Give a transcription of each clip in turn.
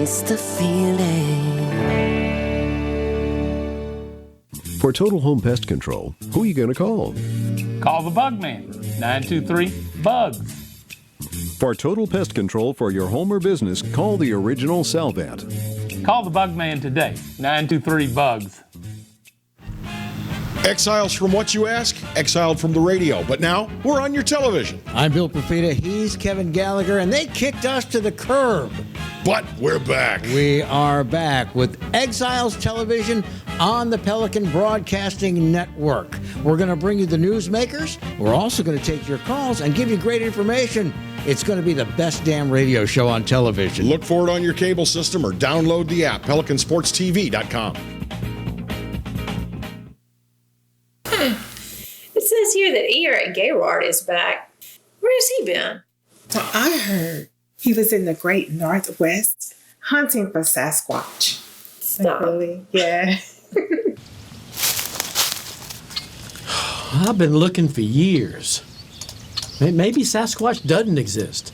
taste the feeling. For Total Home Pest Control, who are you going to call? Call the Bug Man, 923-BUGS. For Total Pest Control for your home or business, call the original Salvant. Call the Bug Man today, 923-BUGS. Exiles from what you ask? Exiled from the radio. But now, we're on your television. I'm Bill Profita, he's Kevin Gallagher, and they kicked us to the curb. But we're back. We are back with Exiles Television on the Pelican Broadcasting Network. We're going to bring you the newsmakers. We're also going to take your calls and give you great information. It's going to be the best damn radio show on television. Look for it on your cable system or download the app, PelicanSportsTV.com. It says here that Eric Gaylord is back. Where has he been? Well, I heard he was in the great Northwest hunting for Sasquatch. Stop. Really? Yeah. I've been looking for years. Maybe Sasquatch doesn't exist.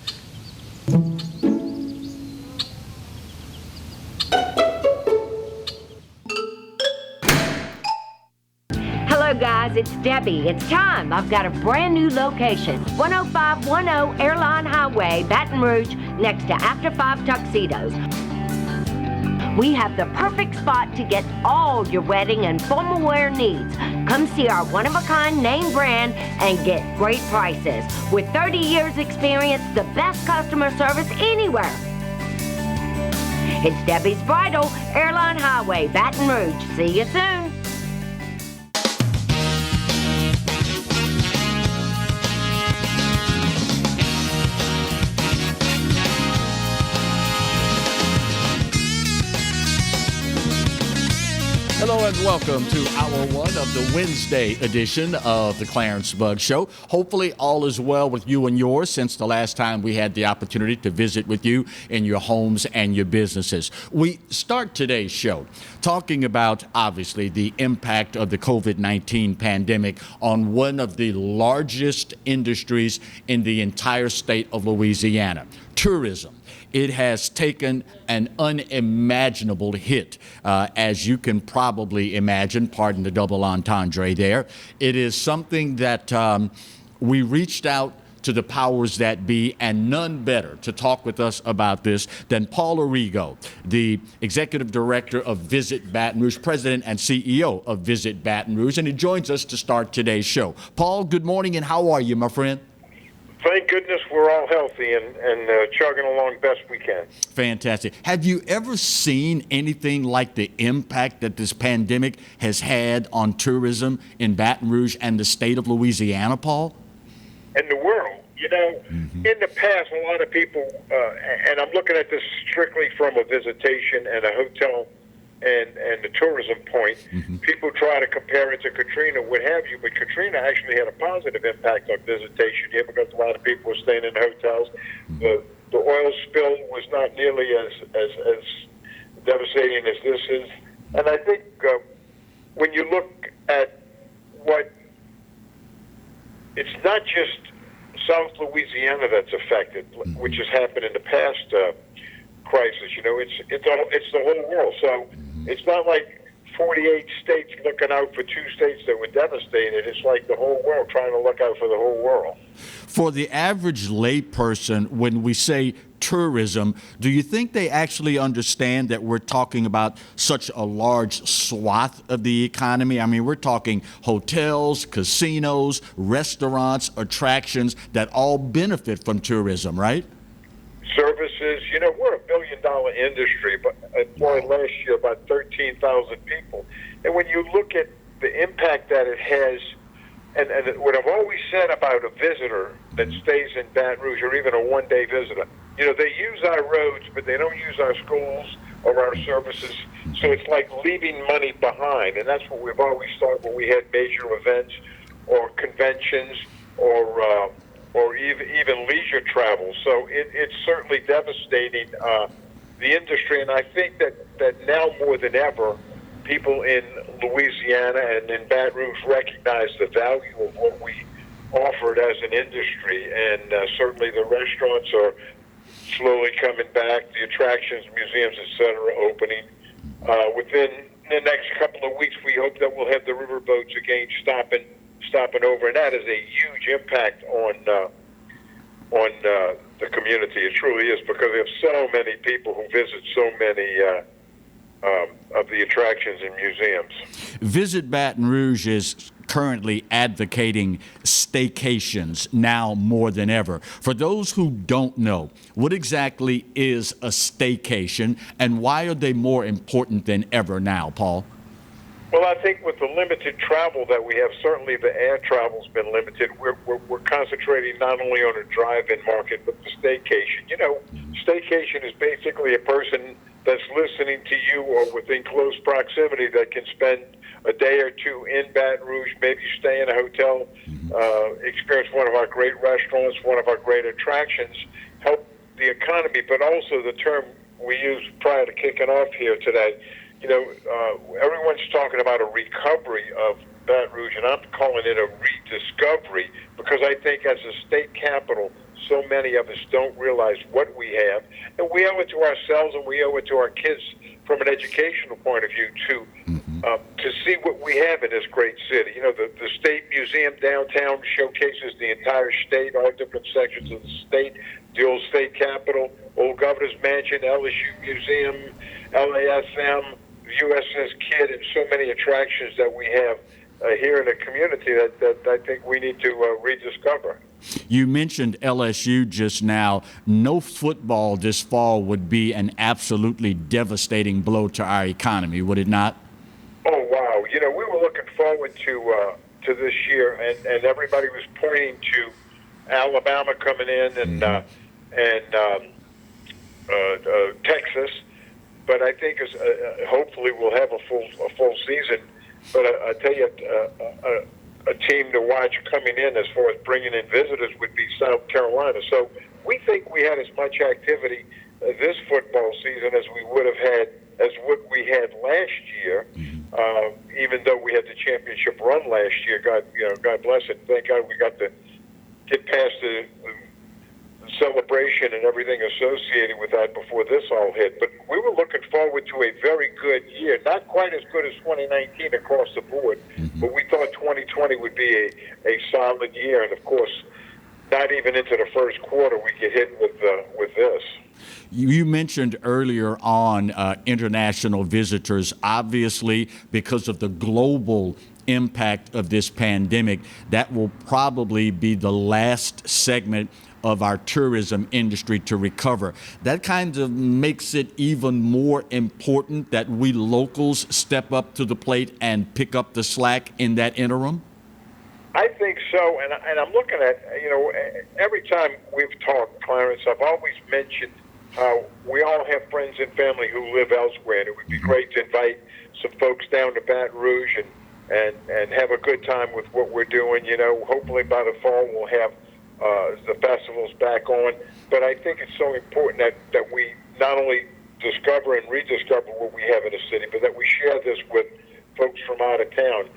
Hello guys, it's Debbie. It's time. I've got a brand new location. 10510 Airline Highway, Baton Rouge, next to After 5 Tuxedos. We have the perfect spot to get all your wedding and formal wear needs. Come see our one-of-a-kind name brand and get great prices. With 30 years experience, the best customer service anywhere. It's Debbie's Bridal, Airline Highway, Baton Rouge. See you soon. Hello and welcome to hour one of the Wednesday edition of the Clarence Bug Show. Hopefully all is well with you and yours since the last time we had the opportunity to visit with you in your homes and your businesses. We start today's show talking about, obviously, the impact of the COVID-19 pandemic on one of the largest industries in the entire state of Louisiana, tourism. It has taken an unimaginable hit, as you can probably imagine, pardon the double entendre there. It is something that we reached out to the powers that be, and none better to talk with us about this than Paul Arrigo, the Executive Director of Visit Baton Rouge, President and CEO of Visit Baton Rouge, and he joins us to start today's show. Paul, good morning, and how are you, my friend? Thank goodness we're all healthy and chugging along best we can. Fantastic. Have you ever seen anything like the impact that this pandemic has had on tourism in Baton Rouge and the state of Louisiana, Paul? And the world. You know, in the past, a lot of people, and I'm looking at this strictly from a visitation and a hotel and the tourism point, people try to compare it to Katrina, what have you, but Katrina actually had a positive impact on visitation here because a lot of people were staying in hotels. The oil spill was not nearly as devastating as this is. And I think when you look at what, it's not just South Louisiana that's affected, which has happened in the past crisis. You know, it's the whole world. So it's not like 48 states looking out for 2 states that were devastated. It's like the whole world trying to look out for the whole world. For the average layperson, when we say tourism, do you think they actually understand that we're talking about such a large swath of the economy? I mean, we're talking hotels, casinos, restaurants, attractions that all benefit from tourism, right? Services, you know, we're $1 billion industry, but employed last year about 13,000 people. And when you look at the impact that it has, and what I've always said about a visitor that stays in Baton Rouge, or even a one-day visitor, you know, they use our roads, but they don't use our schools or our services. So it's like leaving money behind, and that's what we've always thought when we had major events or conventions or even leisure travel. So it's certainly devastating the industry, and I think that now more than ever, people in Louisiana and in Baton Rouge recognize the value of what we offered as an industry, and certainly the restaurants are slowly coming back. The attractions, museums, etc., opening. Within the next couple of weeks, we hope that we'll have the riverboats again stopping over, and that is a huge impact on the community. It truly is, because we have so many people who visit so many of the attractions and museums. Visit Baton Rouge is currently advocating staycations now more than ever. For those who don't know, what exactly is a staycation, and why are they more important than ever now, Paul? Well, I think with the limited travel that we have, certainly the air travel's been limited. We're concentrating not only on a drive-in market, but the staycation. You know, staycation is basically a person that's listening to you or within close proximity that can spend a day or two in Baton Rouge, maybe stay in a hotel, experience one of our great restaurants, one of our great attractions, help the economy, but also the term we used prior to kicking off here today. You know, everyone's talking about a recovery of Baton Rouge, and I'm calling it a rediscovery, because I think as a state capital, so many of us don't realize what we have, and we owe it to ourselves and we owe it to our kids from an educational point of view to see what we have in this great city. You know, the State Museum downtown showcases the entire state, all different sections of the state, the old state capitol, old Governor's Mansion, LSU Museum, LASM, USS Kid, and so many attractions that we have here in the community that I think we need to rediscover. You mentioned LSU just now. No football this fall would be an absolutely devastating blow to our economy, would it not? Oh, wow. You know, we were looking forward to this year, and everybody was pointing to Alabama coming in and Texas. But I think hopefully we'll have a full season. But I tell you, a team to watch coming in as far as bringing in visitors would be South Carolina. So we think we had as much activity this football season as we would have had, as what we had last year. Even though we had the championship run last year, God bless it. Thank God we got to get past the celebration and everything associated with that before this all hit. But we were looking forward to a very good year, not quite as good as 2019 across the board, but we thought 2020 would be a solid year. And of course, not even into the first quarter we get hit with this. You mentioned earlier on international visitors. Obviously, because of the global impact of this pandemic, that will probably be the last segment of our tourism industry to recover. That kind of makes it even more important that we locals step up to the plate and pick up the slack in that interim? I think so, and I'm looking at, you know, every time we've talked, Clarence, I've always mentioned how we all have friends and family who live elsewhere, and it would be great to invite some folks down to Baton Rouge and have a good time with what we're doing. You know, hopefully by the fall we'll have the festivals back on. But I think it's so important that we not only discover and rediscover what we have in the city, but that we share this with folks from out of town.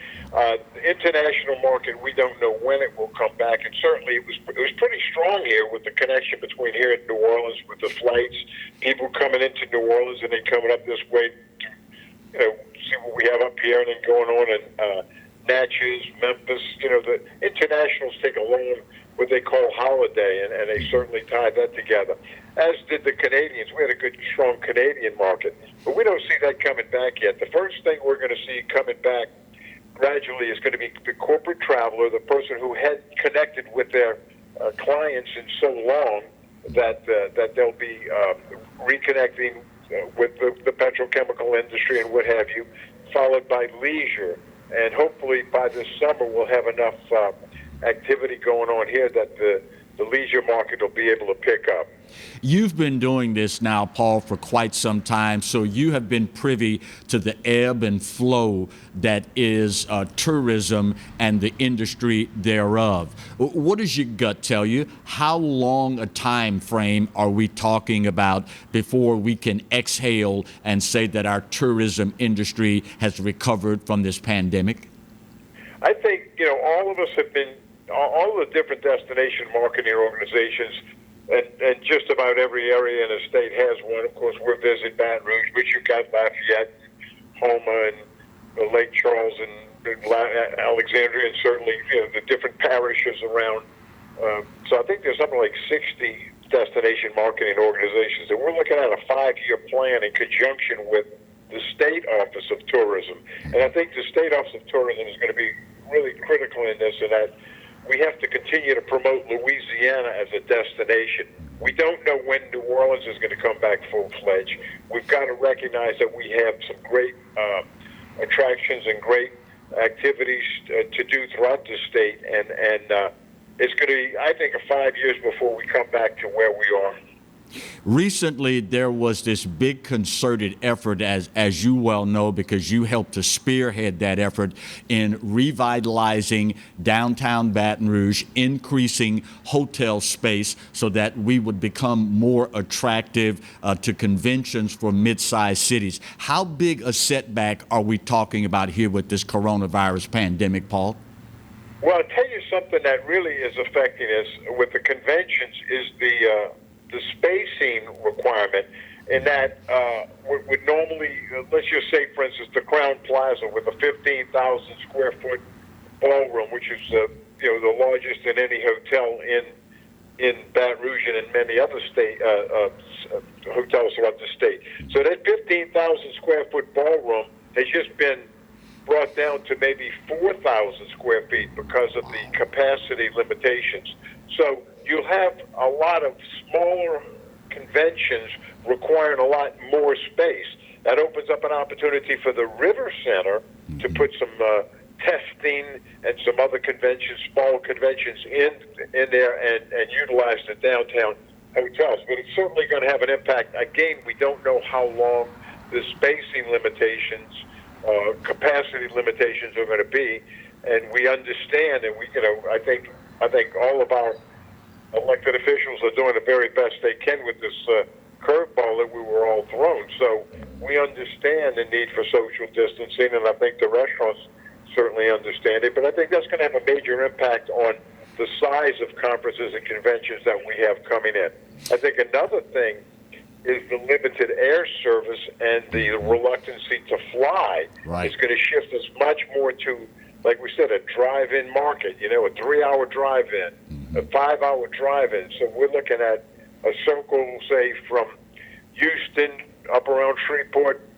The international market, we don't know when it will come back, and certainly it was pretty strong here with the connection between here and New Orleans with the flights, people coming into New Orleans and then coming up this way to, you know, see what we have up here, and then going on in Natchez, Memphis. You know, the internationals take a long, what they call holiday, and they certainly tied that together, as did the Canadians. We had a good, strong Canadian market, but we don't see that coming back yet. The first thing we're going to see coming back gradually is going to be the corporate traveler, the person who had connected with their clients in so long that they'll be reconnecting with the petrochemical industry and what have you, followed by leisure. And hopefully by this summer we'll have enough activity going on here that the leisure market will be able to pick up. You've been doing this now, Paul, for quite some time, so you have been privy to the ebb and flow that is tourism and the industry thereof. What does your gut tell you? How long a time frame are we talking about before we can exhale and say that our tourism industry has recovered from this pandemic? I think, you know, all of us have been, all the different destination marketing organizations and just about every area in the state has one. Of course, we're Visit Baton Rouge, but you've got Lafayette, Houma, and Lake Charles, and Alexandria, and certainly the different parishes around. So I think there's something like 60 destination marketing organizations, and we're looking at a 5-year plan in conjunction with the State Office of Tourism. And I think the State Office of Tourism is going to be really critical in this, in that we have to continue to promote Louisiana as a destination. We don't know when New Orleans is going to come back full-fledged. We've got to recognize that we have some great attractions and great activities to do throughout the state, and it's going to be, I think, 5 years before we come back to where we are. Recently, there was this big concerted effort, as you well know, because you helped to spearhead that effort in revitalizing downtown Baton Rouge, increasing hotel space so that we would become more attractive to conventions for mid-sized cities. How big a setback are we talking about here with this coronavirus pandemic, Paul? Well, I'll tell you something that really is affecting us with the conventions is the spacing requirement, in that would normally, let's just say, for instance, the Crown Plaza with a 15,000 square foot ballroom, which is the largest in any hotel in Baton Rouge and in many other state hotels throughout the state. So that 15,000 square foot ballroom has just been brought down to maybe 4,000 square feet because of the capacity limitations. So you'll have a lot of smaller conventions requiring a lot more space. That opens up an opportunity for the River Center to put some testing and some other conventions, small conventions in there and utilize the downtown hotels. But it's certainly going to have an impact. Again, we don't know how long the spacing limitations, capacity limitations are going to be, and we understand, and I think all of our elected officials are doing the very best they can with this curveball that we were all thrown. So we understand the need for social distancing, and I think the restaurants certainly understand it. But I think that's going to have a major impact on the size of conferences and conventions that we have coming in. I think another thing is the limited air service and the reluctancy to fly. Right. Is going to shift us much more to, like we said, a drive-in market, a 3-hour drive-in, a 5-hour drive-in. So we're looking at a circle, say, from Houston up around Shreveport,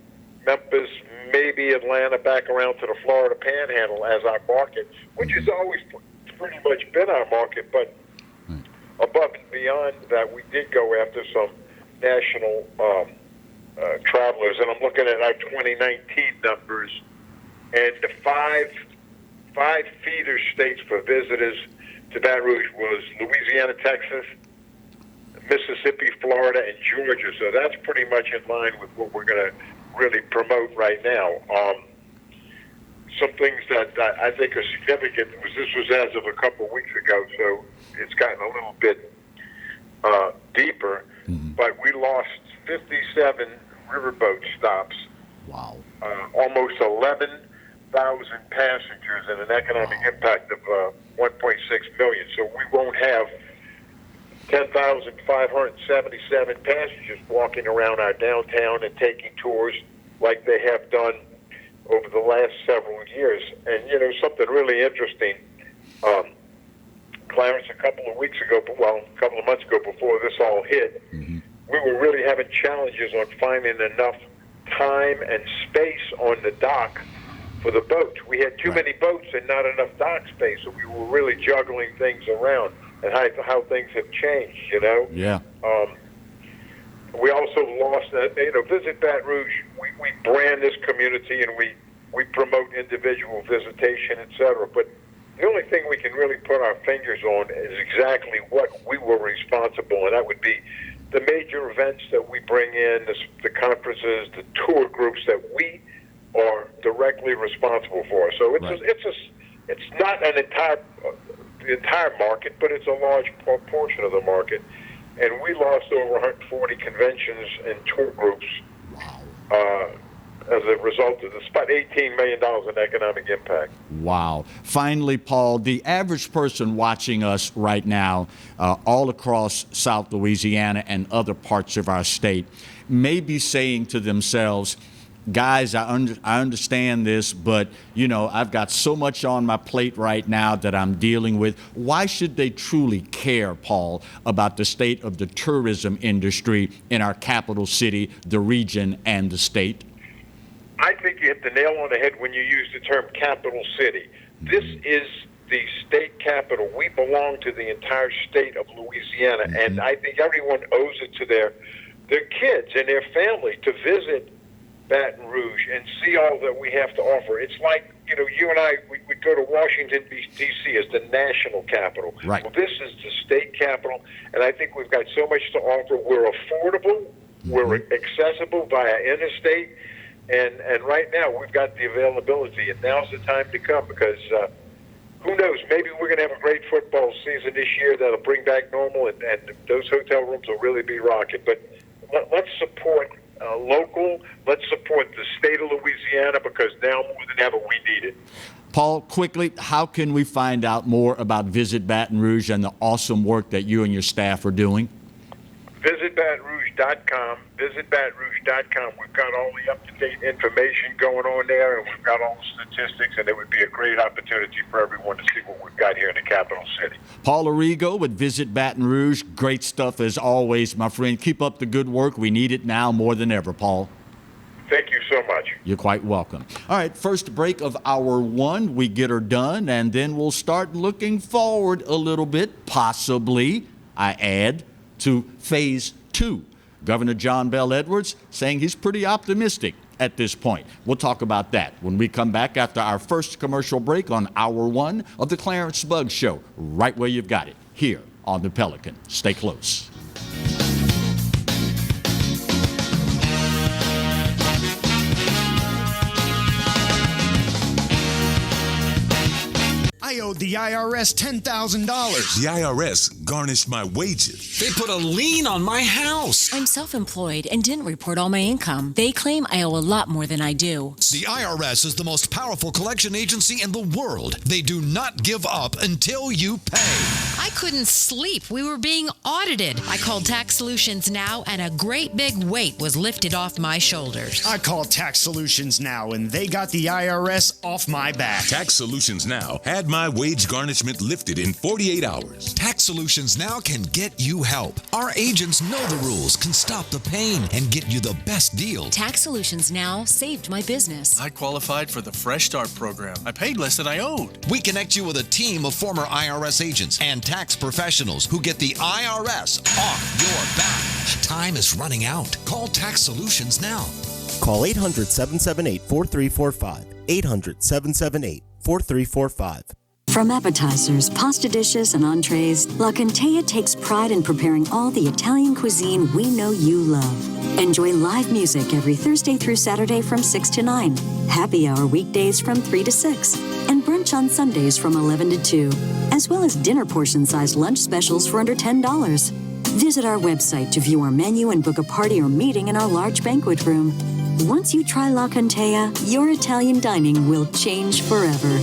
Memphis, maybe Atlanta, back around to the Florida Panhandle as our market, which has always pretty much been our market. But above and beyond that, we did go after some national travelers, and I'm looking at our 2019 numbers, and the five feeder states for visitors to Baton Rouge was Louisiana, Texas, Mississippi, Florida, and Georgia. So that's pretty much in line with what we're going to really promote right now. Some things that I think are significant, this was as of a couple of weeks ago, so it's gotten a little bit deeper, but we lost 57 riverboat stops. Wow. Almost 11,000 passengers and an economic impact of 1.6 million. So we won't have 10,577 passengers walking around our downtown and taking tours like they have done over the last several years. And, something really interesting, Clarence, a couple of months ago before this all hit, we were really having challenges on finding enough time and space on the dock for the boats. We had too many boats and not enough dock space, so we were really juggling things around, and how things have changed, Yeah. We also lost, Visit Baton Rouge, we brand this community and we promote individual visitation, etc. But the only thing we can really put our fingers on is exactly what we were responsible, and that would be the major events that we bring in, the conferences, the tour groups that we are directly responsible for. So it's not the entire market, but it's a large portion of the market. And we lost over 140 conventions and tour groups as a result of this. About $18 million in economic impact. Wow. Finally, Paul, the average person watching us right now all across South Louisiana and other parts of our state may be saying to themselves, guys, I understand this, but, you know, I've got so much on my plate right now that I'm dealing with. Why should they truly care, Paul, about the state of the tourism industry in our capital city, the region, and the state? I think you hit the nail on the head when you use the term capital city. This is the state capital. We belong to the entire state of Louisiana, and I think everyone owes it to their kids and their family to visit Baton Rouge and see all that we have to offer. It's like, you know, you and I, we go to Washington, D.C. as the national capital. Right. Well, this is the state capital, and I think we've got so much to offer. We're affordable. We're accessible via interstate. And right now, we've got the availability, and now's the time to come because who knows, maybe we're going to have a great football season this year that'll bring back normal, and those hotel rooms will really be rocking. But let's support local. Let's support the state of Louisiana because now more than ever we need it. Paul, quickly, how can we find out more about Visit Baton Rouge and the awesome work that you and your staff are doing? Visit BatonRouge.com. Visit BatonRouge.com. We've got all the up-to-date information going on there, and we've got all the statistics, and it would be a great opportunity for everyone to see what we've got here in the capital city. Paul Arrigo with Visit Baton Rouge. Great stuff as always, my friend. Keep up the good work. We need it now more than ever, Paul. Thank you so much. You're quite welcome. All right, first break of hour one. We get her done, and then we'll start looking forward a little bit, possibly, I add, to phase two. Governor John Bel Edwards saying he's pretty optimistic at this point. We'll talk about that when we come back after our first commercial break on hour one of the Clarence Buggs Show, right where you've got it, here on the Pelican. Stay close. I owed the IRS $10,000. The IRS garnished my wages. They put a lien on my house. I'm self-employed and didn't report all my income. They claim I owe a lot more than I do. The IRS is the most powerful collection agency in the world. They do not give up until you pay. I couldn't sleep. We were being audited. I called Tax Solutions Now, and a great big weight was lifted off my shoulders. I called Tax Solutions Now, and they got the IRS off my back. Tax Solutions Now had my wage garnishment lifted in 48 hours. Tax Solutions Now can get you help. Our agents know the rules, can stop the pain, and get you the best deal. Tax Solutions Now saved my business. I qualified for the Fresh Start program. I paid less than I owed. We connect you with a team of former IRS agents and tax professionals who get the IRS off your back. Time is running out. Call Tax Solutions now. Call 800-778-4345. 800-778-4345. From appetizers, pasta dishes, and entrees, La Contea takes pride in preparing all the Italian cuisine we know you love. Enjoy live music every Thursday through Saturday from 6 to 9, happy hour weekdays from 3 to 6, and brunch on Sundays from 11 to 2, as well as dinner portion-sized lunch specials for under $10. Visit our website to view our menu and book a party or meeting in our large banquet room. Once you try La Contea, your Italian dining will change forever.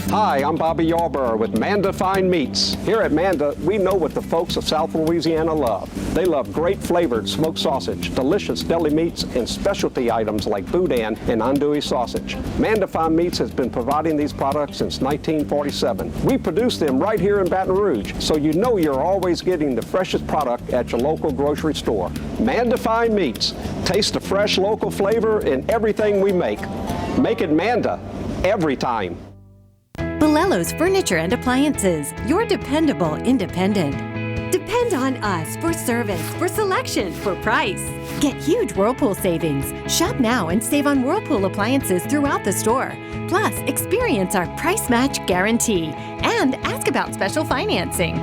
Hi, I'm Bobby Yarborough with Manda Fine Meats. Here at Manda, we know what the folks of South Louisiana love. They love great flavored smoked sausage, delicious deli meats, and specialty items like boudin and andouille sausage. Manda Fine Meats has been providing these products since 1947. We produce them right here in Baton Rouge, so you know you're always getting the freshest product at your local grocery store. Manda Fine Meats. Taste the fresh local flavor in everything we make. Make it Manda every time. Bellello's Furniture and Appliances, your dependable independent. Depend on us for service, for selection, for price. Get huge Whirlpool savings. Shop now and save on Whirlpool appliances throughout the store. Plus, experience our price match guarantee and ask about special financing.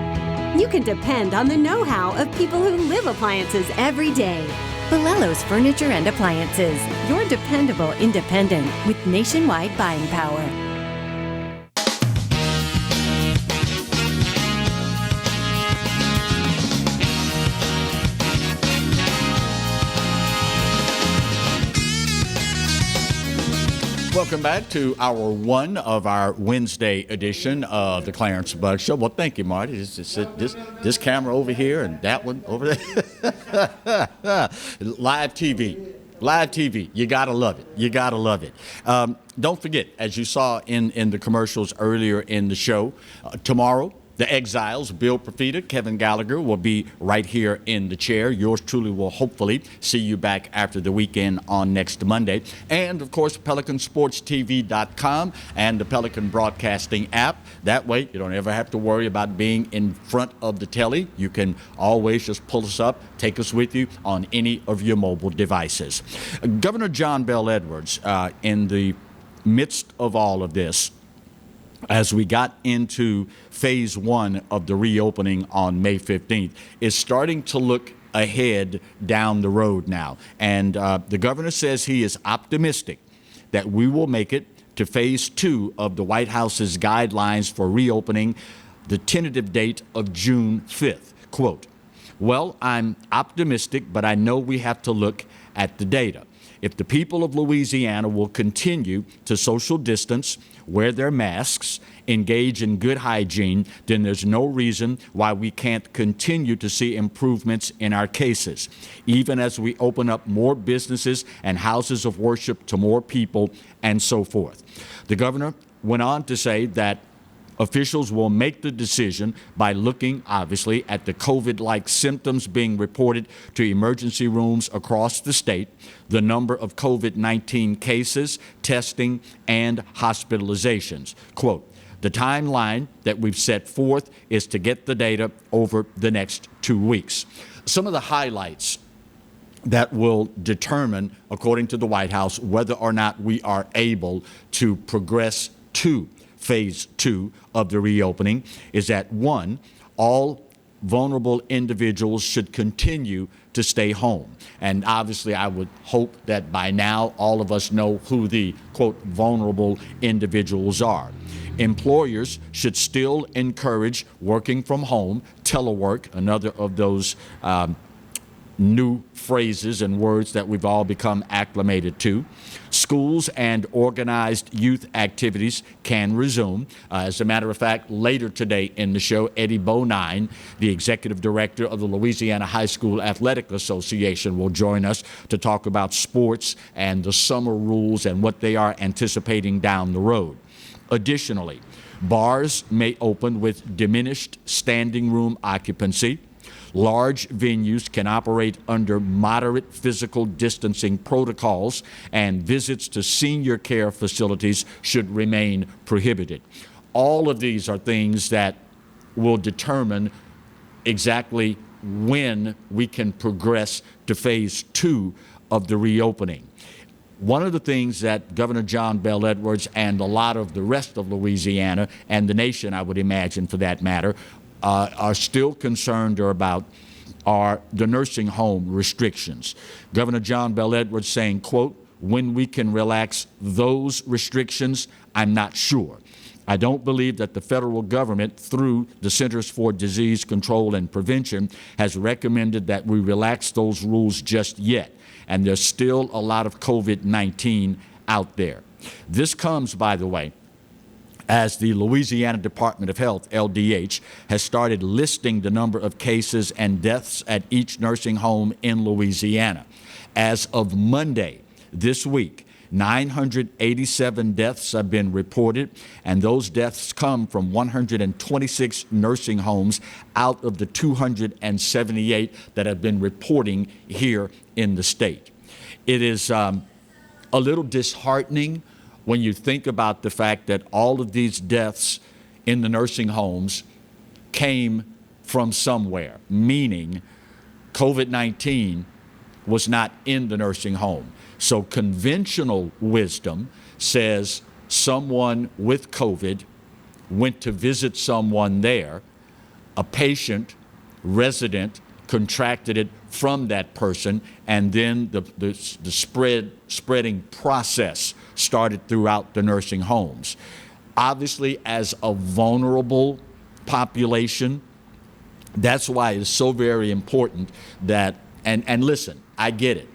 You can depend on the know-how of people who live appliances every day. Bellello's Furniture and Appliances, your dependable independent with nationwide buying power. Welcome back to hour one of our Wednesday edition of the Clarence Bug Show. Well, thank you, Marty. This camera over here and that one over there. Live TV. You got to love it. You got to love it. Don't forget, as you saw in the commercials earlier in the show, tomorrow, the Exiles, Bill Profita, Kevin Gallagher will be right here in the chair. Yours truly will hopefully see you back after the weekend on next Monday. And, of course, PelicanSportsTV.com and the Pelican Broadcasting app. That way, you don't ever have to worry about being in front of the telly. You can always just pull us up, take us with you on any of your mobile devices. Governor John Bel Edwards, in the midst of all of this, as we got into phase one of the reopening on May 15th, is starting to look ahead down the road now. And the governor says he is optimistic that we will make it to phase two of the White House's guidelines for reopening, the tentative date of June 5th. Quote, "Well, I'm optimistic, but I know we have to look at the data. If the people of Louisiana will continue to social distance, wear their masks, engage in good hygiene, then there's no reason why we can't continue to see improvements in our cases, even as we open up more businesses and houses of worship to more people and so forth." The governor went on to say that officials will make the decision by looking, obviously, at the COVID-like symptoms being reported to emergency rooms across the state, the number of COVID-19 cases, testing, and hospitalizations. Quote, "The timeline that we've set forth is to get the data over the next 2 weeks." Some of the highlights that will determine, according to the White House, whether or not we are able to progress to phase two of the reopening is that, one, all vulnerable individuals should continue to stay home. And obviously, I would hope that by now all of us know who the, quote, vulnerable individuals are. Employers should still encourage working from home, telework, another of those new phrases and words that we've all become acclimated to. Schools and organized youth activities can resume. As a matter of fact, later today in the show, Eddie Bonine, the executive director of the Louisiana High School Athletic Association, will join us to talk about sports and the summer rules and what they are anticipating down the road. Additionally, bars may open with diminished standing room occupancy. Large venues can operate under moderate physical distancing protocols, and visits to senior care facilities should remain prohibited. All of these are things that will determine exactly when we can progress to phase two of the reopening. One of the things that Governor John Bel Edwards and a lot of the rest of Louisiana and the nation, I would imagine for that matter, are still concerned about are the nursing home restrictions. Governor John Bel Edwards saying, quote, "When we can relax those restrictions, I'm not sure. I don't believe that the federal government, through the Centers for Disease Control and Prevention, has recommended that we relax those rules just yet. And there's still a lot of COVID-19 out there." This comes, by the way, as the Louisiana Department of Health, LDH, has started listing the number of cases and deaths at each nursing home in Louisiana. As of Monday this week, 987 deaths have been reported, and those deaths come from 126 nursing homes out of the 278 that have been reporting here in the state. It is a little disheartening when you think about the fact that all of these deaths in the nursing homes came from somewhere, meaning COVID-19 was not in the nursing home. So conventional wisdom says someone with COVID went to visit someone there, a patient, resident, contracted it from that person, and then the spreading process started throughout the nursing homes. Obviously, as a vulnerable population, that's why it's so very important that, and listen, I get it.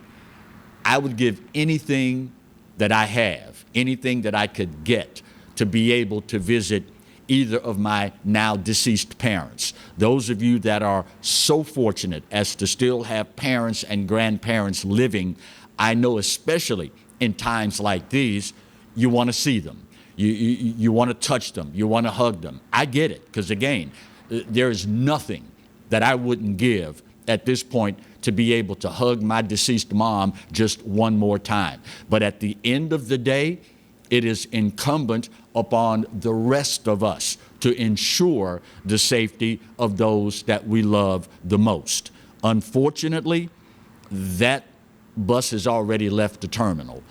I would give anything that I have, anything that I could get to be able to visit either of my now deceased parents. Those of you that are so fortunate as to still have parents and grandparents living, I know especially in times like these, you want to see them. You want to touch them. You want to hug them. I get it, because again, there is nothing that I wouldn't give at this point to be able to hug my deceased mom just one more time. But at the end of the day, it is incumbent upon the rest of us to ensure the safety of those that we love the most. Unfortunately, that bus has already left the terminal.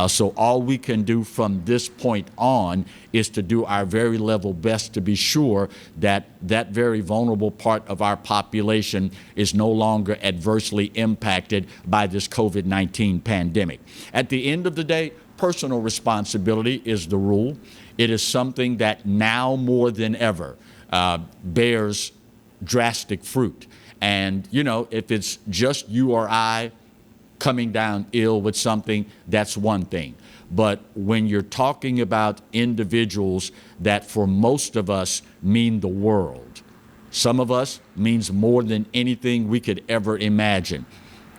So all we can do from this point on is to do our very level best to be sure that that very vulnerable part of our population is no longer adversely impacted by this COVID-19 pandemic. At the end of the day, personal responsibility is the rule. It is something that now more than ever bears drastic fruit. And, you know, if it's just you or I coming down ill with something, that's one thing. But when you're talking about individuals that for most of us mean the world, some of us means more than anything we could ever imagine,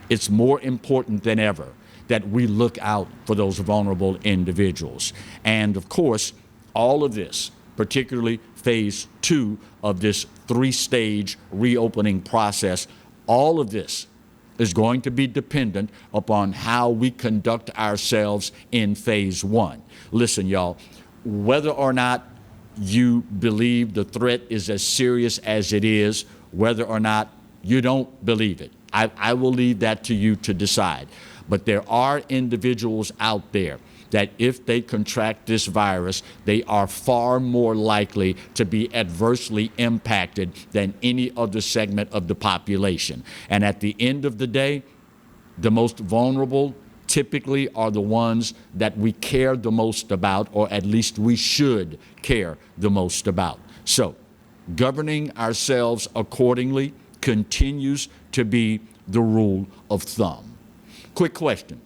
it's more important than ever that we look out for those vulnerable individuals. And of course, all of this, particularly phase 2 of this 3-stage reopening process, all of this is going to be dependent upon how we conduct ourselves in phase 1. Listen, y'all, whether or not you believe the threat is as serious as it is, whether or not you don't believe it, I will leave that to you to decide. But there are individuals out there that if they contract this virus, they are far more likely to be adversely impacted than any other segment of the population. And at the end of the day, the most vulnerable typically are the ones that we care the most about, or at least we should care the most about. So, governing ourselves accordingly continues to be the rule of thumb. Quick question.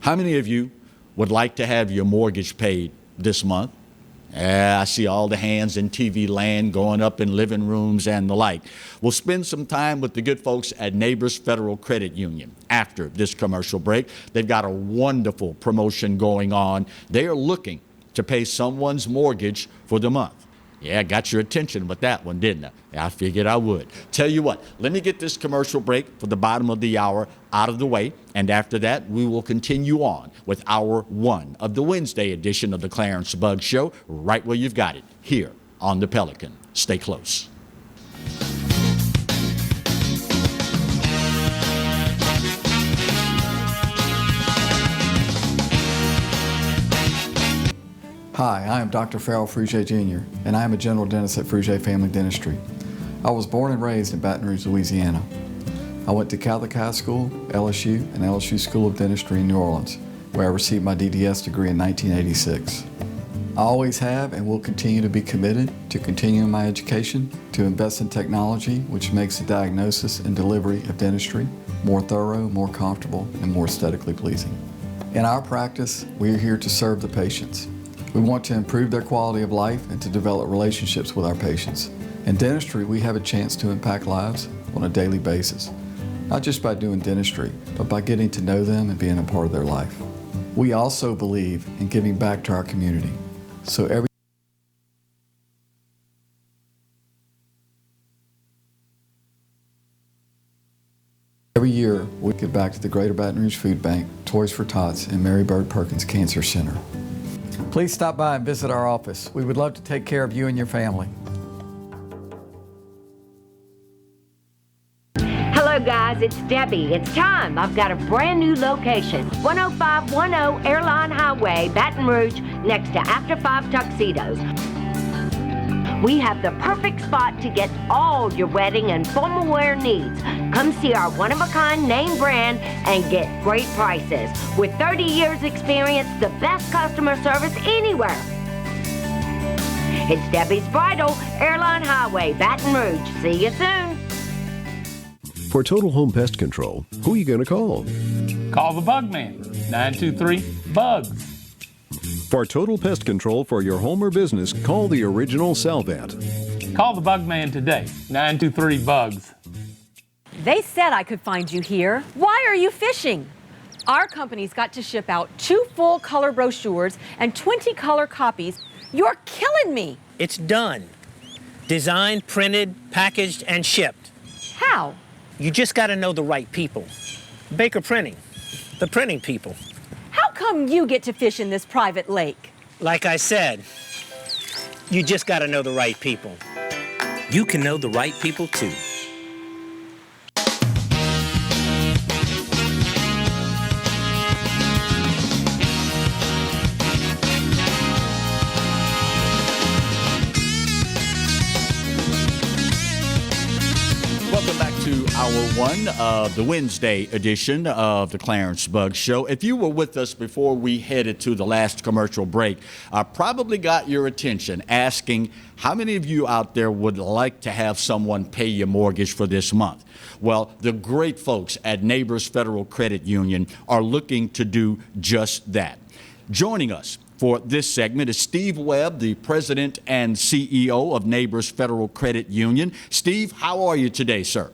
How many of you would like to have your mortgage paid this month? I see all the hands in TV land going up in living rooms and the like. We'll spend some time with the good folks at Neighbors Federal Credit Union after this commercial break. They've got a wonderful promotion going on. They are looking to pay someone's mortgage for the month. Yeah, I got your attention with that one, didn't I? I figured I would. Tell you what, let me get this commercial break for the bottom of the hour out of the way, and after that, we will continue on with hour 1 of the Wednesday edition of the Clarence Bug Show, right where you've got it, here on the Pelican. Stay close. Hi, I am Dr. Farrell Rouge Jr., and I am a general dentist at Rouge Family Dentistry. I was born and raised in Baton Rouge, Louisiana. I went to Catholic High School, LSU, and LSU School of Dentistry in New Orleans, where I received my DDS degree in 1986. I always have and will continue to be committed to continuing my education, to invest in technology which makes the diagnosis and delivery of dentistry more thorough, more comfortable, and more aesthetically pleasing. In our practice, we are here to serve the patients. We want to improve their quality of life and to develop relationships with our patients. In dentistry, we have a chance to impact lives on a daily basis, not just by doing dentistry, but by getting to know them and being a part of their life. We also believe in giving back to our community. So every year, we give back to the Greater Baton Rouge Food Bank, Toys for Tots, and Mary Bird Perkins Cancer Center. Please stop by and visit our office. We would love to take care of you and your family. Hello guys, it's Debbie. It's time. I've got a brand new location. 10510 Airline Highway, Baton Rouge, next to After 5 Tuxedos. We have the perfect spot to get all your wedding and formal wear needs. Come see our one-of-a-kind name brand and get great prices. With 30 years experience, the best customer service anywhere. It's Debbie's Bridal, Airline Highway, Baton Rouge. See you soon. For total home pest control, who are you going to call? Call the Bug Man, 923 Bugs. For total pest control for your home or business, call the original Salvat. Call the Bug Man today, 923-BUGS. They said I could find you here. Why are you fishing? Our company's got to ship out 2 full color brochures and 20 color copies. You're killing me. It's done. Designed, printed, packaged, and shipped. How? You just got to know the right people. Baker Printing, the printing people. How come you get to fish in this private lake? Like I said, you just got to know the right people. You can know the right people too. Welcome back to hour one of the Wednesday edition of the Clarence Bug Show. If you were with us before we headed to the last commercial break, I probably got your attention asking how many of you out there would like to have someone pay your mortgage for this month. Well, the great folks at Neighbors Federal Credit Union are looking to do just that. Joining us for this segment is Steve Webb, the president and CEO of Neighbors Federal Credit Union. Steve, how are you today, sir?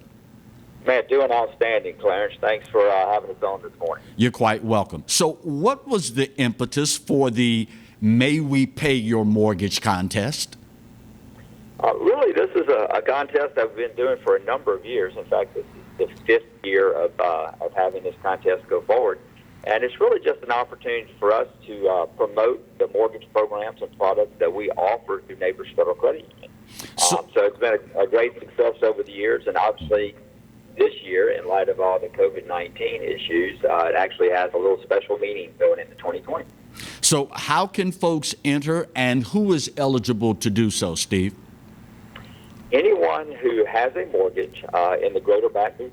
Man, doing outstanding, Clarence. Thanks for having us on this morning. You're quite welcome. So what was the impetus for the May We Pay Your Mortgage contest? Really, this is a contest I've been doing for a number of years. In fact, this is the 5th year of having this contest go forward. And it's really just an opportunity for us to promote the mortgage programs and products that we offer through Neighbors Federal Credit Union. So it's been a great success over the years, and obviously this year, in light of all the COVID-19 issues, it actually has a little special meaning going into 2020. So how can folks enter, and who is eligible to do so, Steve? Anyone who has a mortgage in the Greater Baton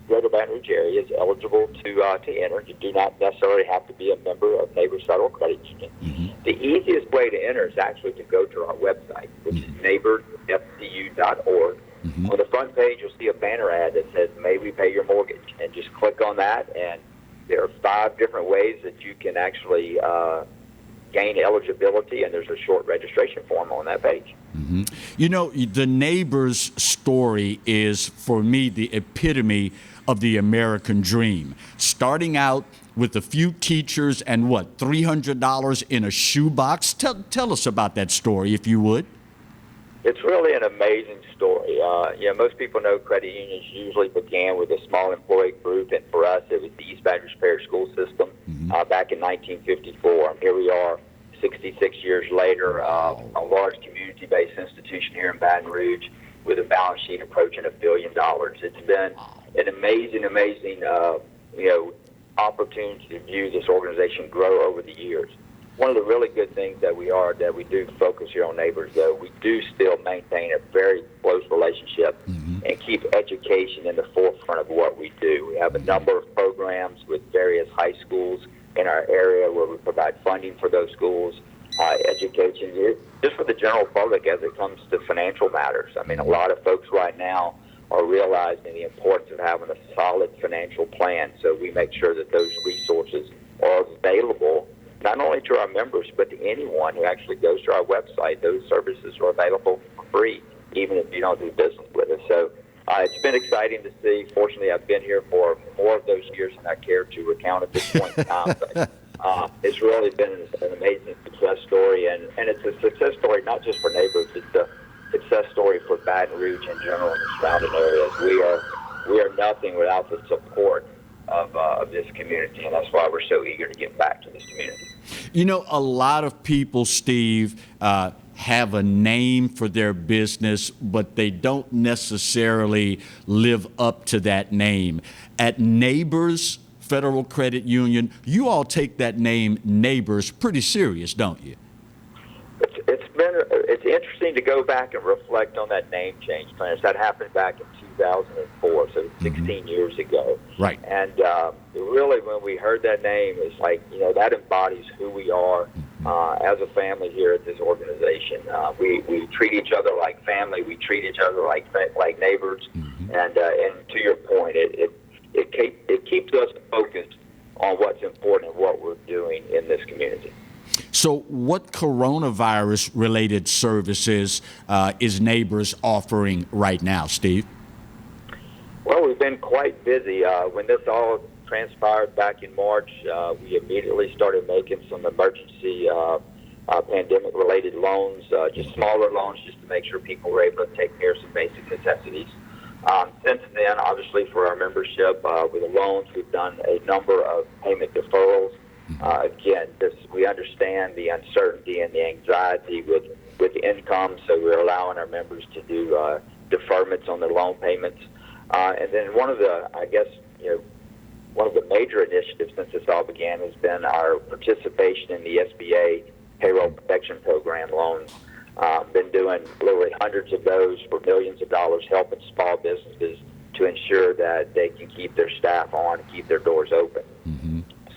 Rouge area is eligible to enter. You do not necessarily have to be a member of Neighbors Federal Credit Union. Mm-hmm. The easiest way to enter is actually to go to our website, which is neighborsfcu.org. Mm-hmm. On the front page, you'll see a banner ad that says, May We Pay Your Mortgage, and just click on that, and there are 5 different ways that you can actually gain eligibility, and there's a short registration form on that page. Mm-hmm. You know, the Neighbors story is, for me, the epitome of the American dream. Starting out with a few teachers and $300 in a shoebox. Tell us about that story, if you would. It's really an amazing story. Most people know credit unions usually began with a small employee group, and for us, it was the East Baton Rouge Parish School System back in 1954. And here we are, 66 years later, a large community-based institution here in Baton Rouge with a balance sheet approaching $1 billion. It's been an amazing, opportunity to view this organization grow over the years. One of the really good things that we do focus here on Neighbors, though, we do still maintain a very close relationship and keep education in the forefront of what we do. We have a number of programs with various high schools in our area where we provide funding for those schools, education, just for the general public as it comes to financial matters. I mean, a lot of folks right now are realizing the importance of having a solid financial plan, so we make sure that those resources are available not only to our members, but to anyone who actually goes to our website. Those services are available for free, even if you don't do business with us. So it's been exciting to see. Fortunately, I've been here for more of those years than I care to recount at this point in time. But it's really been an amazing success story, and it's a success story not just for Neighbors. It's a success story for Baton Rouge in general and the surrounding areas. We are nothing without the support of this community, and that's why we're so eager to get back to this community. You know, a lot of people, Steve, have a name for their business, but they don't necessarily live up to that name. At Neighbors Federal Credit Union, you all take that name Neighbors pretty serious, don't you? It's interesting to go back and reflect on that name change, Clarence. That happened back in 2004, so 16 years ago. Right. And really, when we heard that name, it's like, that embodies who we are as a family here at this organization. We treat each other like family. We treat each other like neighbors. And to your point, it keeps us focused on what's important and what we're doing in this community. So what coronavirus-related services is Neighbors offering right now, Steve? Well, we've been quite busy. When this all transpired back in March, we immediately started making some emergency pandemic-related loans, just smaller loans, just to make sure people were able to take care of some basic necessities. Since then, obviously, for our membership with the loans, we've done a number of payment deferrals. Again, we understand the uncertainty and the anxiety with income, so we're allowing our members to do deferments on their loan payments. And then one of the major initiatives since this all began has been our participation in the SBA Payroll Protection Program loans. Been doing literally hundreds of those for millions of dollars, helping small businesses to ensure that they can keep their staff on and keep their doors open.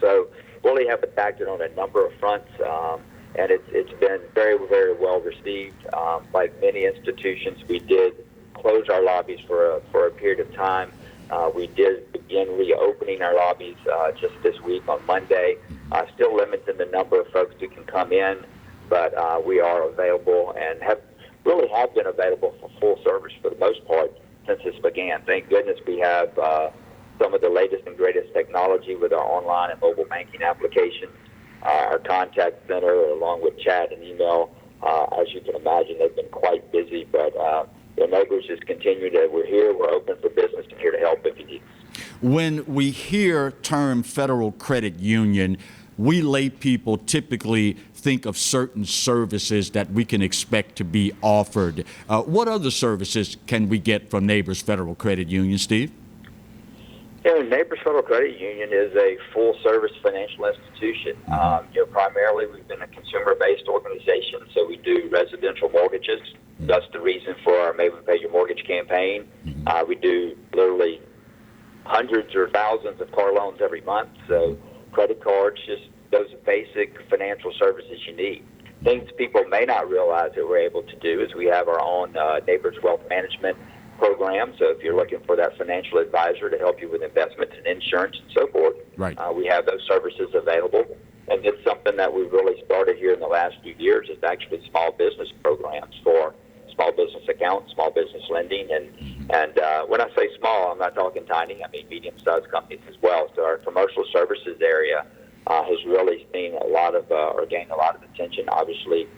So really have attacked it on a number of fronts, and it's been very, very well received. Like many institutions, we did close our lobbies for a period of time. We did begin reopening our lobbies just this week on Monday. Still limiting the number of folks who can come in, but we are available and have been available for full service for the most part since this began. Thank goodness we have some of the latest and greatest technology with our online and mobile banking applications, our contact center, along with chat and email. As you can imagine, they've been quite busy, but the Neighbors just continue to, we're here, we're open for business, and here to help if you need us. When we hear term Federal Credit Union, we lay people typically think of certain services that we can expect to be offered. What other services can we get from Neighbors Federal Credit Union, Steve? Yeah, Neighbors Federal Credit Union is a full-service financial institution. Primarily we've been a consumer-based organization, so we do residential mortgages. That's the reason for our Maybe Pay Your Mortgage campaign. We do literally hundreds or thousands of car loans every month, so credit cards, just those basic financial services you need. Things people may not realize that we're able to do is we have our own Neighbors Wealth Management program. So if you're looking for that financial advisor to help you with investments and insurance and so forth, we have those services available. And it's something that we've really started here in the last few years is actually small business programs for small business accounts, small business lending. And when I say small, I'm not talking tiny. I mean medium-sized companies as well. So our commercial services area has really seen a lot of, or gained a lot of attention, obviously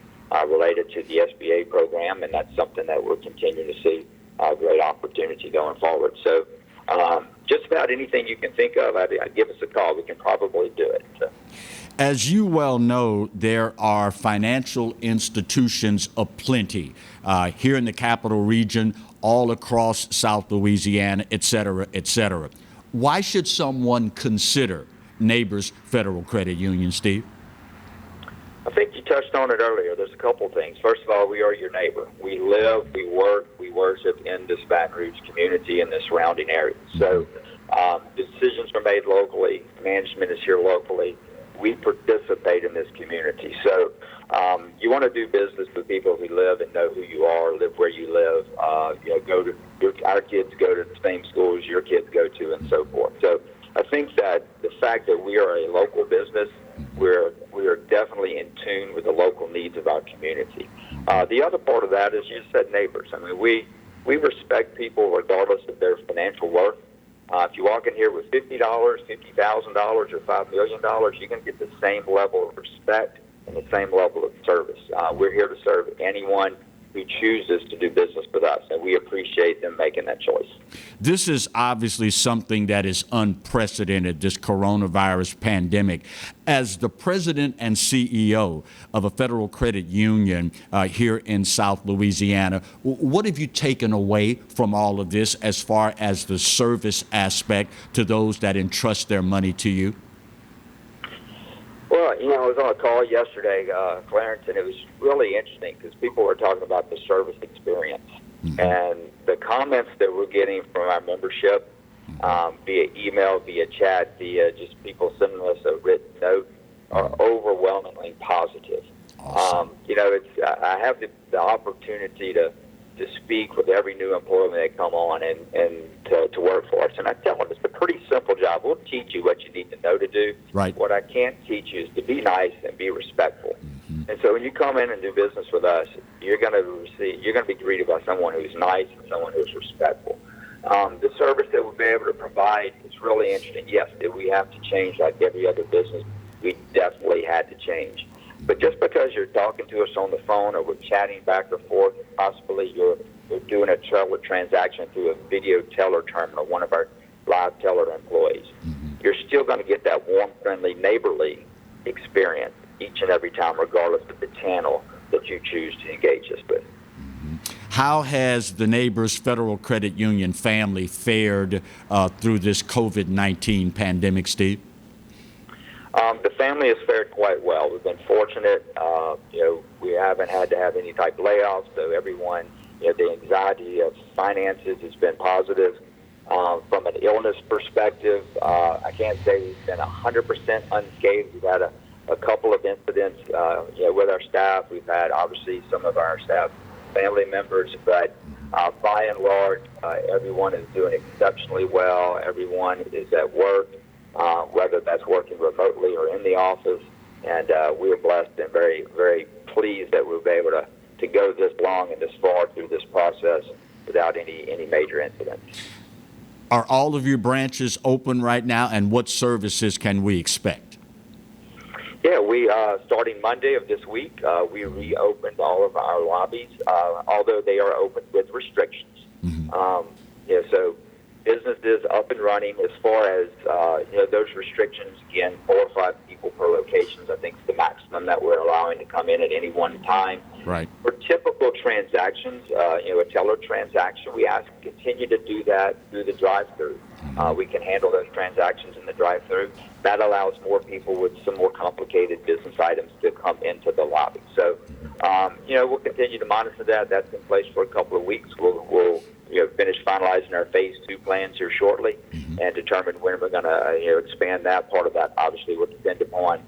related to the SBA program. And that's something that we're continuing to see great opportunity going forward. So just about anything you can think of, I'd give us a call. We can probably do it. So. As you well know, there are financial institutions aplenty here in the capital region, all across South Louisiana, et cetera, et cetera. Why should someone consider Neighbors Federal Credit Union, Steve? I think you touched on it earlier. There's a couple things. First of all, we are your neighbor. We live, we work, we worship in this Baton Rouge community and the surrounding areas. So decisions are made locally. Management is here locally. We participate in this community. So you want to do business with people who live and know who you are, live where you live. Our kids go to the same schools your kids go to, and so forth. So I think that the fact that we are a local business, we are definitely in tune with the local needs of our community. The other part of that is you said neighbors. I mean, we respect people regardless of their financial worth. If you walk in here with $50, $50,000, or $5 million, you're going to get the same level of respect and the same level of service. We're here to serve anyone who chooses to do business with us, and we appreciate them making that choice. This is obviously something that is unprecedented, this coronavirus pandemic. As the president and CEO of a federal credit union here in South Louisiana, what have you taken away from all of this as far as the service aspect to those that entrust their money to you? Well, I was on a call yesterday, Clarence, and it was really interesting because people were talking about the service experience. And the comments that we're getting from our membership via email, via chat, via just people sending us a written note are overwhelmingly positive. Awesome. I have the opportunity to to speak with every new employee when they come on and to work for us. And I tell them it's a pretty simple job. We'll teach you what you need to know to do. Right. What I can't teach you is to be nice and be respectful. And so when you come in and do business with us, you're going to be greeted by someone who's nice and someone who's respectful. The service that we'll be able to provide is really interesting. Yes, did we have to change like every other business? We definitely had to change. But just because you're talking to us on the phone or we're chatting back or forth, possibly you're doing a teller transaction through a video teller terminal, one of our live teller employees, you're still going to get that warm, friendly, neighborly experience each and every time, regardless of the channel that you choose to engage us with. How has the Neighbors Federal Credit Union family fared through this COVID-19 pandemic, Steve? The family has fared quite well. We've been fortunate. We haven't had to have any type of layoffs, so everyone, the anxiety of finances has been positive. From an illness perspective, I can't say we've been 100% unscathed. We've had a couple of incidents, with our staff. We've had, obviously, some of our staff family members, but by and large, everyone is doing exceptionally well. Everyone is at work, whether that's working remotely or in the office, and we are blessed and very, very pleased that we'll be able to go this long and this far through this process without any major incidents. Are all of your branches open right now, and what services can we expect? Yeah, we starting Monday of this week, we reopened all of our lobbies, although they are open with restrictions. So business is up and running. As far as those restrictions, again, 4 or 5 people per location, I think is the maximum that we're allowing to come in at any one time. Right. For typical transactions, a teller transaction, we ask to continue to do that through the drive-through. We can handle those transactions in the drive-through. That allows more people with some more complicated business items to come into the lobby. So, we'll continue to monitor that. That's in place for a couple of weeks. We'll finish finalizing our phase 2 plans here shortly and determine when we're going to expand that. Part of that obviously will depend upon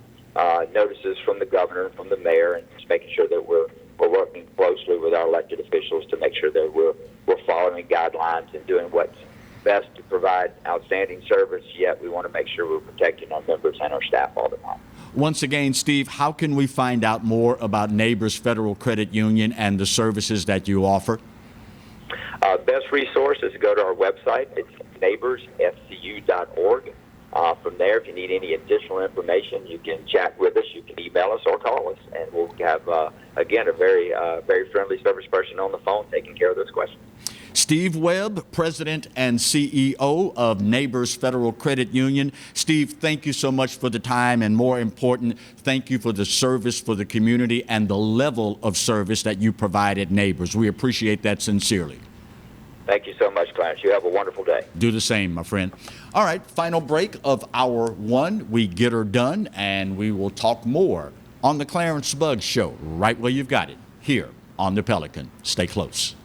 notices from the governor and from the mayor, and just making sure that we're working closely with our elected officials to make sure that we're following guidelines and doing what's best to provide outstanding service, yet we want to make sure we're protecting our members and our staff all the time. Once again, Steve, how can we find out more about Neighbors Federal Credit Union and the services that you offer? Best resource is to go to our website. It's neighborsfcu.org. From there, if you need any additional information, you can chat with us, you can email us or call us, and we'll have, again, a very friendly service person on the phone taking care of those questions. Steve Webb, President and CEO of Neighbors Federal Credit Union. Steve, thank you so much for the time, and more important, thank you for the service for the community and the level of service that you provide at Neighbors. We appreciate that sincerely. Thank you so much, Clarence. You have a wonderful day. Do the same, my friend. All right, final break of hour 1. We get her done, and we will talk more on the Clarence Buggs Show, right where you've got it, here on the Pelican. Stay close.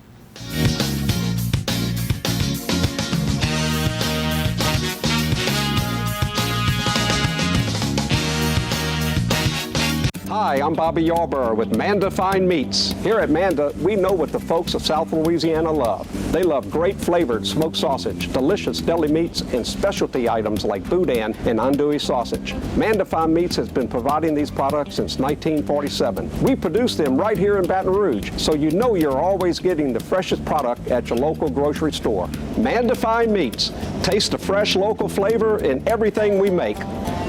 Hi, I'm Bobby Yarborough with Manda Fine Meats. Here at Manda, we know what the folks of South Louisiana love. They love great flavored smoked sausage, delicious deli meats, and specialty items like boudin and andouille sausage. Manda Fine Meats has been providing these products since 1947. We produce them right here in Baton Rouge, so you know you're always getting the freshest product at your local grocery store. Manda Fine Meats. Taste the fresh local flavor in everything we make.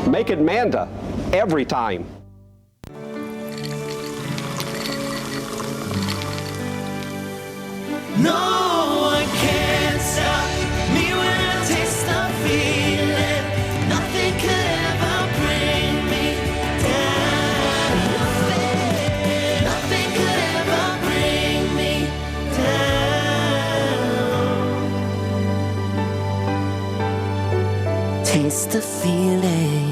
Make it Manda every time. No one can stop me when I taste the feeling. Nothing could ever bring me down. Nothing could ever bring me down. Taste the feeling.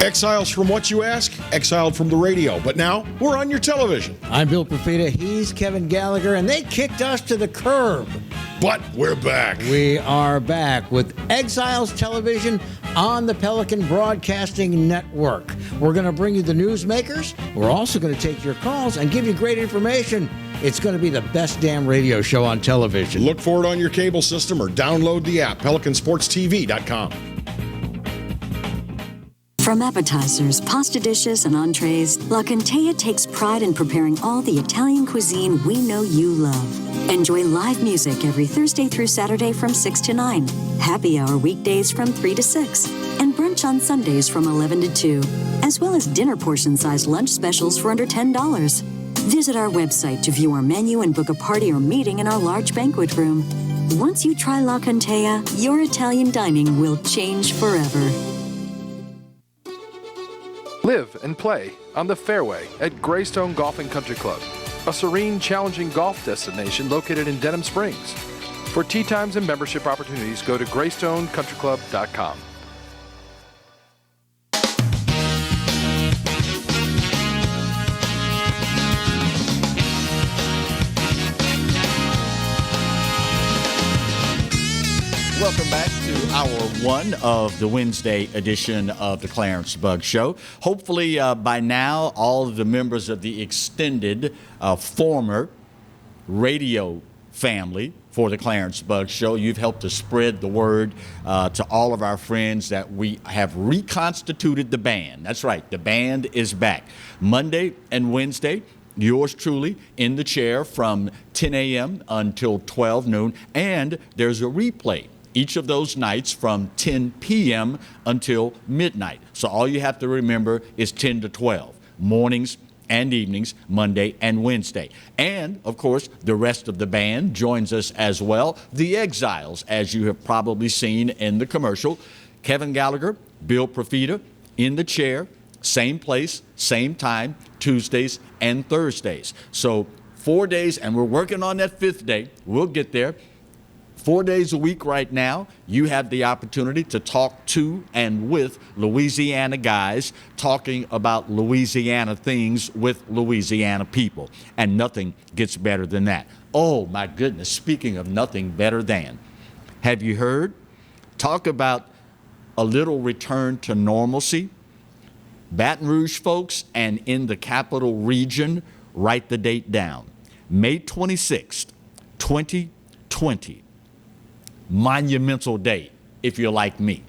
Exiles from what, you ask? Exiled from the radio, but now we're on your television. I'm Bill Profita, he's Kevin Gallagher, and they kicked us to the curb. But we're back. We are back with Exiles Television on the Pelican Broadcasting Network. We're going to bring you the newsmakers. We're also going to take your calls and give you great information. It's going to be the best damn radio show on television. Look for it on your cable system or download the app, PelicanSportsTV.com. From appetizers, pasta dishes, and entrees, La Contea takes pride in preparing all the Italian cuisine we know you love. Enjoy live music every Thursday through Saturday from 6 to 9, happy hour weekdays from 3 to 6, and brunch on Sundays from 11 to 2, as well as dinner portion-sized lunch specials for under $10. Visit our website to view our menu and book a party or meeting in our large banquet room. Once you try La Contea, your Italian dining will change forever. Live and play on the fairway at Greystone Golf and Country Club, a serene, challenging golf destination located in Denham Springs. For tee times and membership opportunities, go to GreystoneCountryClub.com. Welcome back to hour one of the Wednesday edition of the Clarence Bug Show. Hopefully by now all of the members of the extended former radio family for the Clarence Bug Show, you've helped to spread the word to all of our friends that we have reconstituted the band. That's right, the band is back. Monday and Wednesday, yours truly in the chair from 10 a.m. until 12 noon, and there's a replay each of those nights from 10 p.m. until midnight. So all you have to remember is 10 to 12, mornings and evenings, Monday and Wednesday. And, of course, the rest of the band joins us as well. The Exiles, as you have probably seen in the commercial. Kevin Gallagher, Bill Profita in the chair, same place, same time, Tuesdays and Thursdays. So 4 days, and we're working on that fifth day. We'll get there. 4 days a week right now, you have the opportunity to talk to and with Louisiana guys talking about Louisiana things with Louisiana people. And nothing gets better than that. Oh, my goodness. Speaking of nothing better than, have you heard? Talk about a little return to normalcy. Baton Rouge folks and in the capital region, write the date down. May 26th, 2020. Monumental day, if you're like me.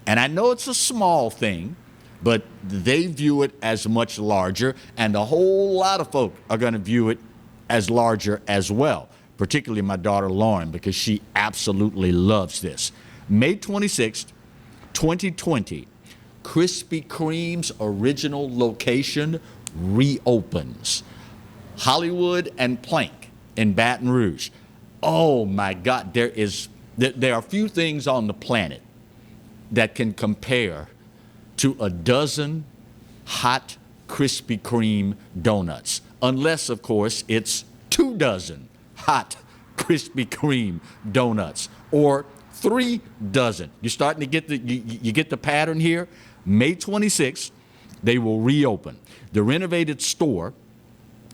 And I know it's a small thing, but they view it as much larger, and a whole lot of folk are going to view it as larger as well, particularly my daughter Lauren, because she absolutely loves this. May 26th, 2020, Krispy Kreme's original location reopens. Hollywood and Plank in Baton Rouge. Oh my God, there are few things on the planet that can compare to a dozen hot Krispy Kreme donuts. Unless, of course, it's 2 dozen hot Krispy Kreme donuts or 3 dozen. You're starting to get you get the pattern here. May 26th, they will reopen. The renovated store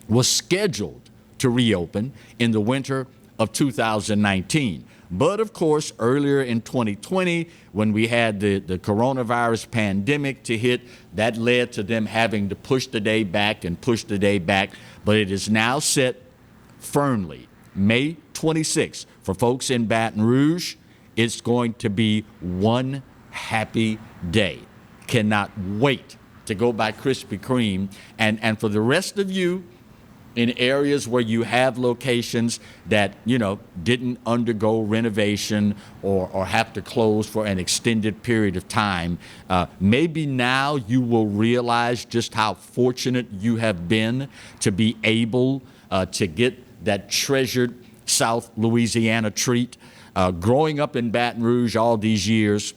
was scheduled to reopen in the winter of 2019. But of course, earlier in 2020, when we had the coronavirus pandemic to hit, that led to them having to push the day back and push the day back. But it is now set firmly, May 26th. For folks in Baton Rouge, it's going to be one happy day. Cannot wait to go by Krispy Kreme. And for the rest of you, in areas where you have locations that, didn't undergo renovation or have to close for an extended period of time, maybe now you will realize just how fortunate you have been to be able to get that treasured South Louisiana treat. Growing up in Baton Rouge all these years,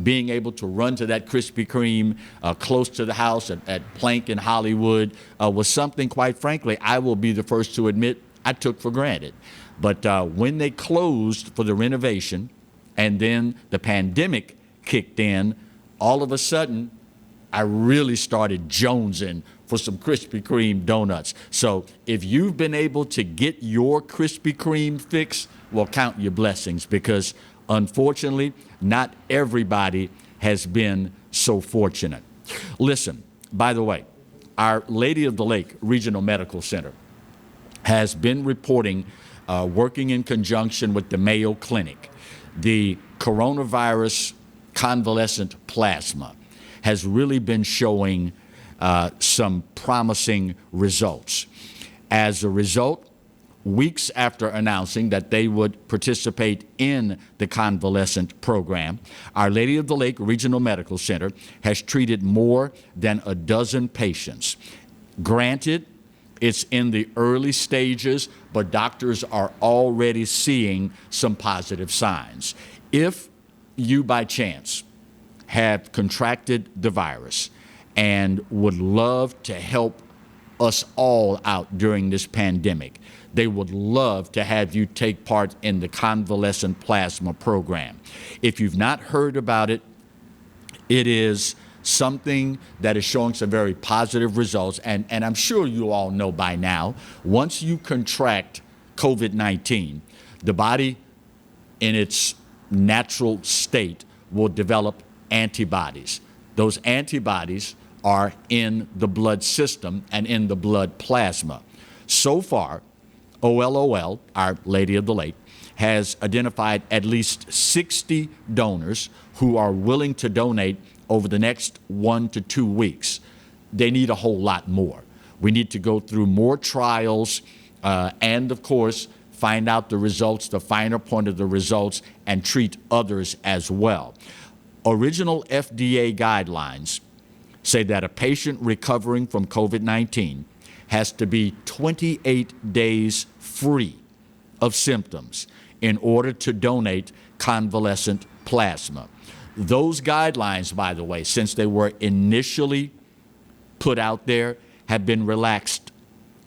being able to run to that Krispy Kreme close to the house at Plank in Hollywood was something, quite frankly, I will be the first to admit I took for granted. But when they closed for the renovation and then the pandemic kicked in, all of a sudden, I really started jonesing for some Krispy Kreme donuts. So if you've been able to get your Krispy Kreme fix, well, count your blessings, because unfortunately, not everybody has been so fortunate. Listen, by the way, our Lady of the Lake Regional Medical Center has been reporting, working in conjunction with the Mayo Clinic, the coronavirus convalescent plasma has really been showing some promising results. As a result, weeks after announcing that they would participate in the convalescent program, Our Lady of the Lake Regional Medical Center has treated more than a dozen patients. Granted, it's in the early stages, but doctors are already seeing some positive signs. If you by chance have contracted the virus and would love to help us all out during this pandemic, they would love to have you take part in the convalescent plasma program. If you've not heard about it, it is something that is showing some very positive results. And I'm sure you all know by now, once you contract COVID-19, the body in its natural state will develop antibodies. Those antibodies are in the blood system and in the blood plasma. So far, OLOL, Our Lady of the Lake, has identified at least 60 donors who are willing to donate over the next 1 to 2 weeks. They need a whole lot more. We need to go through more trials and, of course, find out the results, the finer point of the results, and treat others as well. Original FDA guidelines say that a patient recovering from COVID-19 has to be 28 days free of symptoms in order to donate convalescent plasma. Those guidelines, by the way, since they were initially put out there, have been relaxed,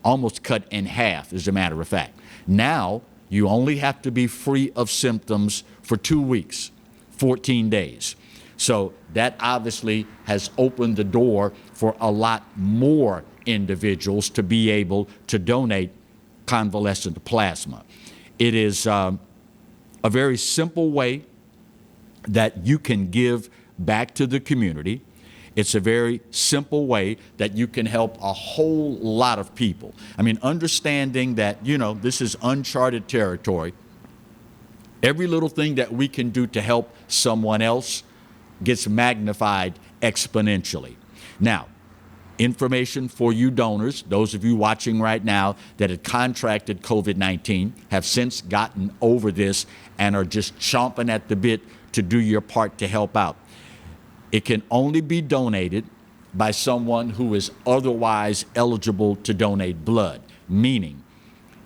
almost cut in half, as a matter of fact. Now, you only have to be free of symptoms for 2 weeks, 14 days. So that obviously has opened the door for a lot more individuals to be able to donate convalescent plasma. It is a very simple way that you can give back to the community. It's a very simple way that you can help a whole lot of people. I mean, understanding that, this is uncharted territory. Every little thing that we can do to help someone else gets magnified exponentially. Now, information for you donors, those of you watching right now that had contracted COVID-19, have since gotten over this and are just chomping at the bit to do your part to help out. It can only be donated by someone who is otherwise eligible to donate blood, meaning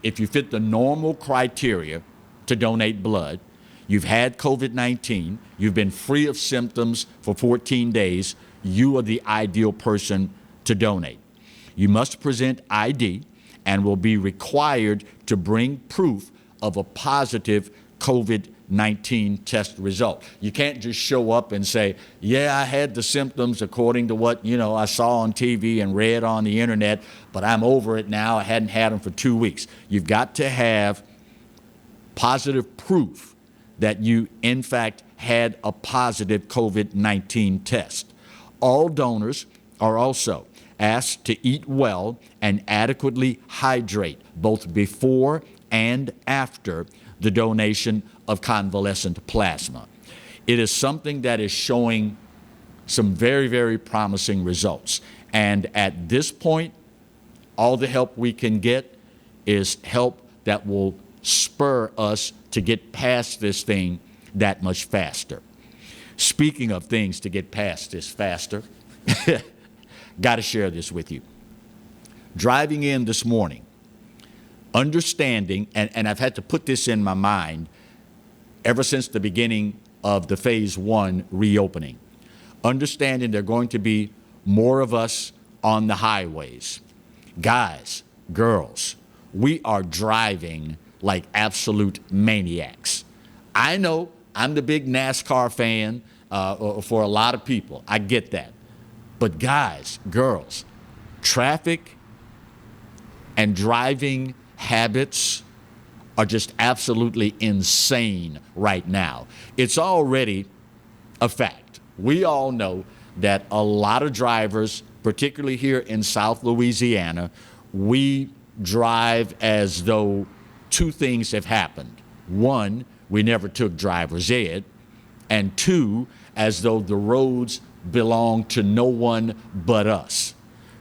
if you fit the normal criteria to donate blood, you've had COVID-19, you've been free of symptoms for 14 days, you are the ideal person to donate. You must present ID and will be required to bring proof of a positive COVID-19 test result. You can't just show up and say, yeah, I had the symptoms according to what, I saw on TV and read on the internet, but I'm over it now. I hadn't had them for 2 weeks. You've got to have positive proof that you, in fact, had a positive COVID-19 test. All donors are also asked to eat well and adequately hydrate both before and after the donation of convalescent plasma. It is something that is showing some very, very promising results. And at this point, all the help we can get is help that will spur us to get past this thing that much faster. Speaking of things to get past this faster, got to share this with you. Driving in this morning, understanding, and I've had to put this in my mind ever since the beginning of the phase 1 reopening, understanding there are going to be more of us on the highways. Guys, girls, we are driving like absolute maniacs. I know I'm the big NASCAR fan for a lot of people. I get that. But guys, girls, traffic and driving habits are just absolutely insane right now. It's already a fact. we all know that a lot of drivers, particularly here in South Louisiana, we drive as though two things have happened. One, we never took driver's ed, and two, as though the roads belong to no one but us.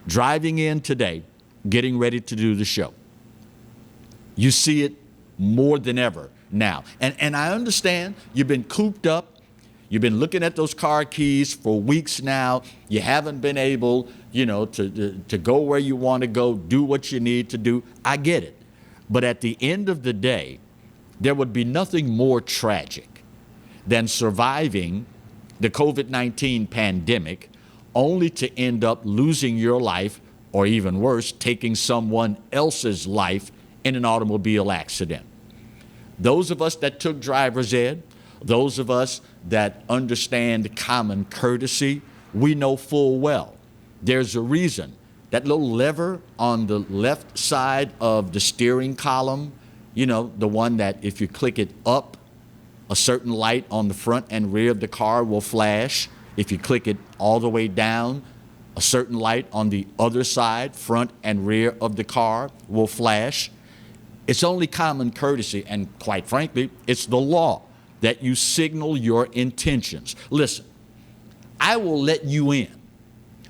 Driving in today, getting ready to do the show, you see it more than ever now. And I understand you've been cooped up. You've been looking at those car keys for weeks now. You haven't been able, to go where you want to go, do what you need to do. I get it. But at the end of the day, there would be nothing more tragic than surviving the COVID-19 pandemic only to end up losing your life, or even worse, taking someone else's life in an automobile accident. Those of us that took driver's ed, those of us that understand common courtesy, we know full well there's a reason. That little lever on the left side of the steering column, the one that if you click it up, a certain light on the front and rear of the car will flash. If you click it all the way down, a certain light on the other side, front and rear of the car, will flash. It's only common courtesy, and quite frankly, it's the law that you signal your intentions. Listen, I will let you in.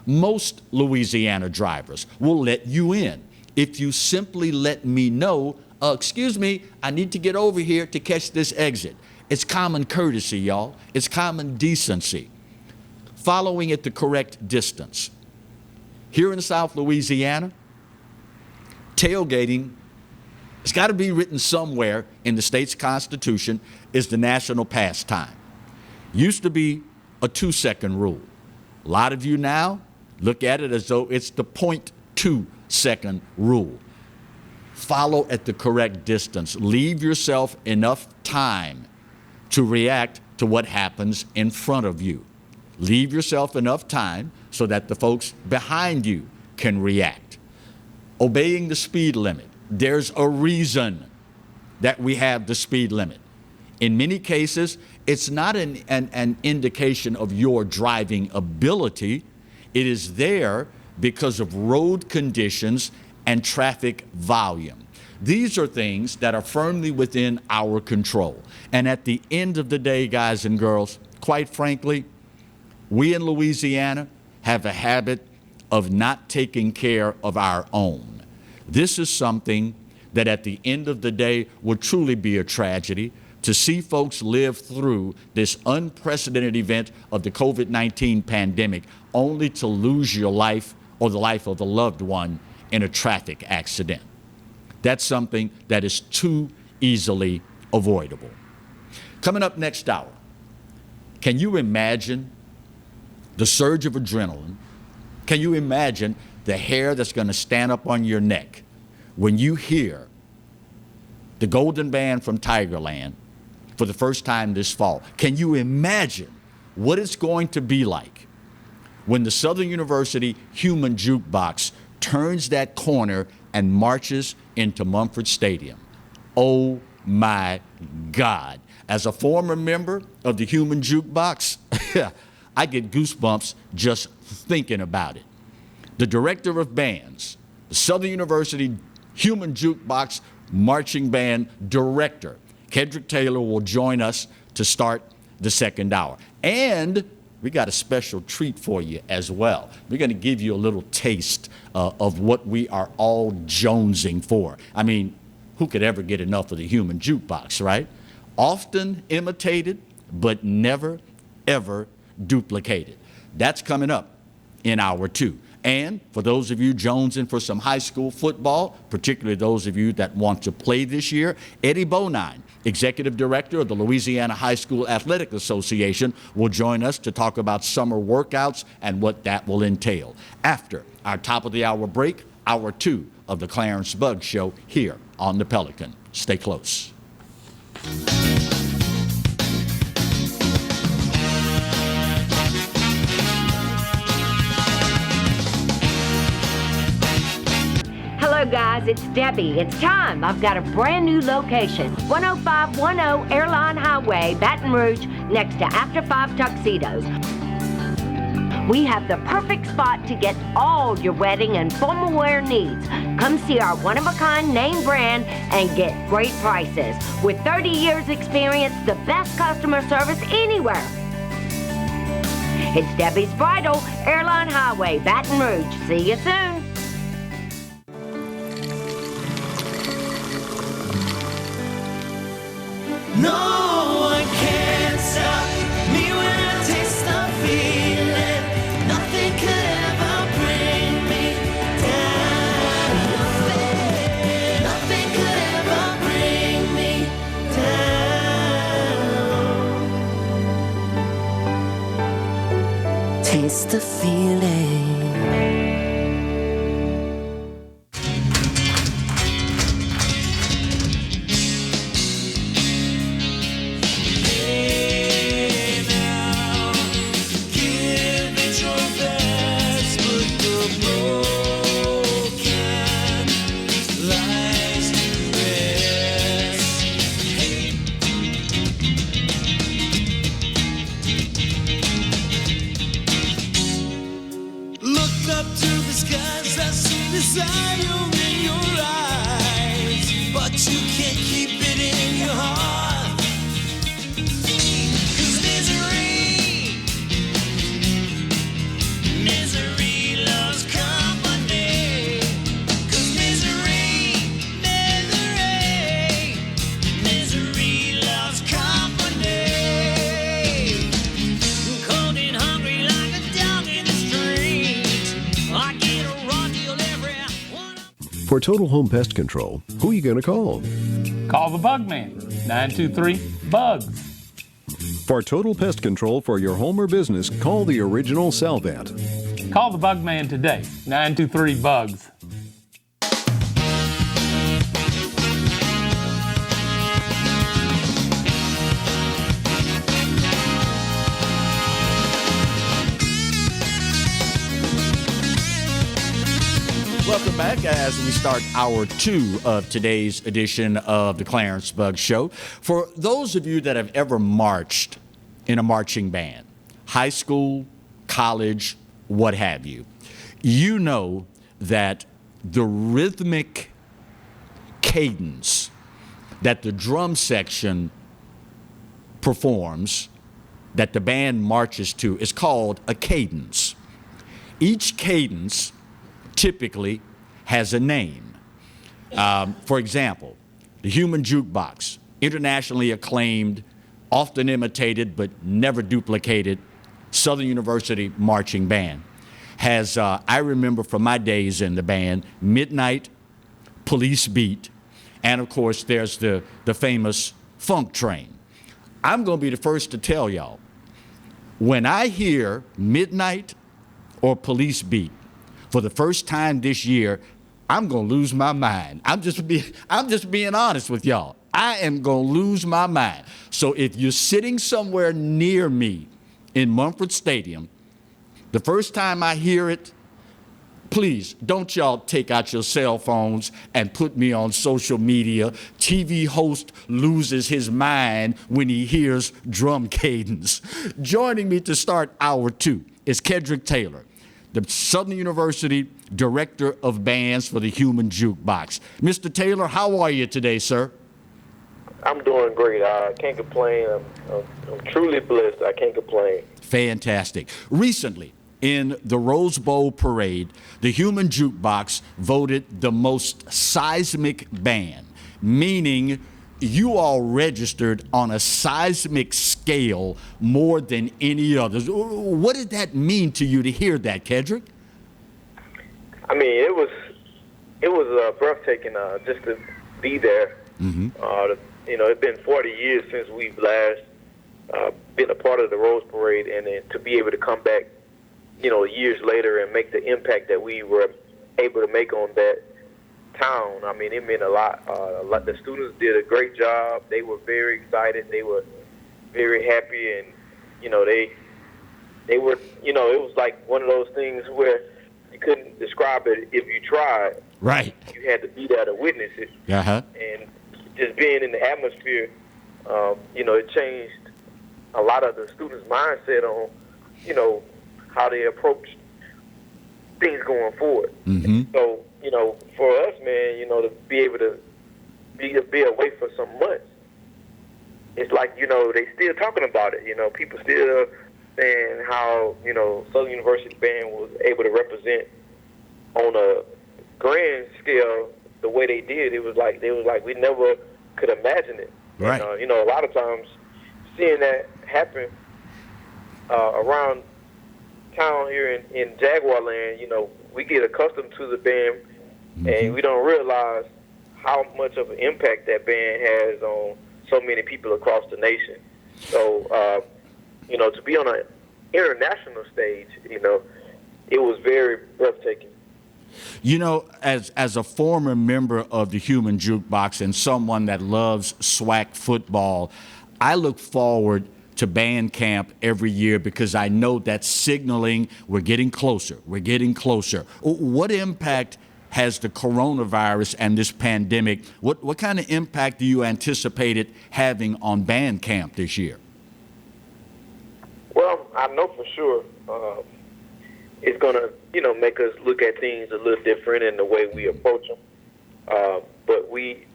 Most Louisiana drivers will let you in if you simply let me know, excuse me, I need to get over here to catch this exit. It's common courtesy, y'all. It's common decency. Following at the correct distance. Here in South Louisiana, tailgating, it's got to be written somewhere in the state's constitution, is the national pastime. Used to be a 2-second rule. A lot of you now look at it as though it's the 0.2 second rule. Follow at the correct distance. Leave yourself enough time to react to what happens in front of you. Leave yourself enough time so that the folks behind you can react. Obeying the speed limit. There's a reason that we have the speed limit. In many cases, it's not an indication of your driving ability. It is there because of road conditions and traffic volume. These are things that are firmly within our control. And at the end of the day, guys and girls, quite frankly, we in Louisiana have a habit of not taking care of our own. This is something that at the end of the day would truly be a tragedy to see folks live through this unprecedented event of the COVID-19 pandemic only to lose your life or the life of a loved one in a traffic accident. That's something that is too easily avoidable. Coming up next hour, can you imagine the surge of adrenaline? Can you imagine the hair that's going to stand up on your neck when you hear the Golden Band from Tigerland for the first time this fall? Can you imagine what it's going to be like when the Southern University Human Jukebox turns that corner and marches into Mumford Stadium? Oh my God. As a former member of the Human Jukebox, I get goosebumps just thinking about it. The director of bands, the Southern University Human Jukebox Marching Band Director, Kendrick Taylor, will join us to start the second hour. And we got a special treat for you as well. We're going to give you a little taste of what we are all jonesing for. I mean, who could ever get enough of the Human Jukebox, right? Often imitated, but never, ever duplicated. That's coming up in hour two. And for those of you jonesing for some high school football, particularly those of you that want to play this year, Eddie Bonine, Executive Director of the Louisiana High School Athletic Association, will join us to talk about summer workouts and what that will entail. After our top of the hour break, hour two of the Clarence Bug Show here on the Pelican. Stay close. Hello guys, it's Debbie. It's time. I've got a brand new location. 10510 Airline Highway, Baton Rouge, next to After 5 Tuxedos. We have the perfect spot to get all your wedding and formal wear needs. Come see our one-of-a-kind name brand and get great prices. With 30 years experience, the best customer service anywhere. It's Debbie's Bridal, Airline Highway, Baton Rouge. See you soon. No one can stop me when I taste the feeling. Nothing could ever bring me down. Nothing could ever bring me down. Taste the feeling. For total home pest control, who are you going to call? Call the Bug Man, 923-BUGS. For total pest control for your home or business, call the original Salvat. Call the Bug Man today, 923-BUGS. Welcome back as we start hour 2 of today's edition of the Clarence Bug Show. For those of you that have ever marched in a marching band, high school, college, what have you, you know that the rhythmic cadence that the drum section performs, that the band marches to, is called a cadence. Each cadence typically has a name. For example, the Human Jukebox, internationally acclaimed, often imitated but never duplicated Southern University marching band, has, I remember from my days in the band, Midnight, Police Beat, and of course there's the famous Funk Train. I'm going to be the first to tell y'all, when I hear Midnight or Police Beat, for the first time this year, I'm gonna lose my mind. I'm just being honest with y'all. I am gonna lose my mind. So if you're sitting somewhere near me in Mumford Stadium, the first time I hear it, please don't y'all take out your cell phones and put me on social media. TV host loses his mind when he hears drum cadence. Joining me to start hour 2 is Kendrick Taylor, the Southern University Director of Bands for the Human Jukebox. Mr. Taylor, how are you today, sir? I'm doing great. I can't complain. I'm truly blessed. I can't complain. Fantastic. Recently, in the Rose Bowl parade, the Human Jukebox voted the most seismic band, meaning you all registered on a seismic scale more than any others. What did that mean to you to hear that, Kedrick? I mean, it was breathtaking just to be there. Mm-hmm. You know, it's been 40 years since we've last been a part of the Rose Parade, and then to be able to come back, you know, years later and make the impact that we were able to make on that town, I mean, it meant a lot. The students did a great job. They were very excited. They were very happy, and you know, they were, you know, it was like one of those things where you couldn't describe it if you tried. Right. You had to be there to witness it. Uh-huh. And just being in the atmosphere, you know, it changed a lot of the students' mindset on, you know, how they approached things going forward. Mm-hmm. So, you know, for us, man, you know, to be able to be away for some months, it's like, you know, they still talking about it. You know, people still saying how, you know, Southern University Band was able to represent on a grand scale the way they did. It was like, we never could imagine it. Right. And, you know, a lot of times seeing that happen around town here in Jaguar Land, you know, we get accustomed to the band, and we don't realize how much of an impact that band has on so many people across the nation. So, you know, to be on an international stage, you know, it was very breathtaking. You know, as a former member of the Human Jukebox and someone that loves SWAC football, I look forward to band camp every year because I know that's signaling we're getting closer. We're getting closer. What impact has the coronavirus and this pandemic, what kind of impact do you anticipate it having on band camp this year? Well, I know for sure it's going to, you know, make us look at things a little different in the way we approach them. But we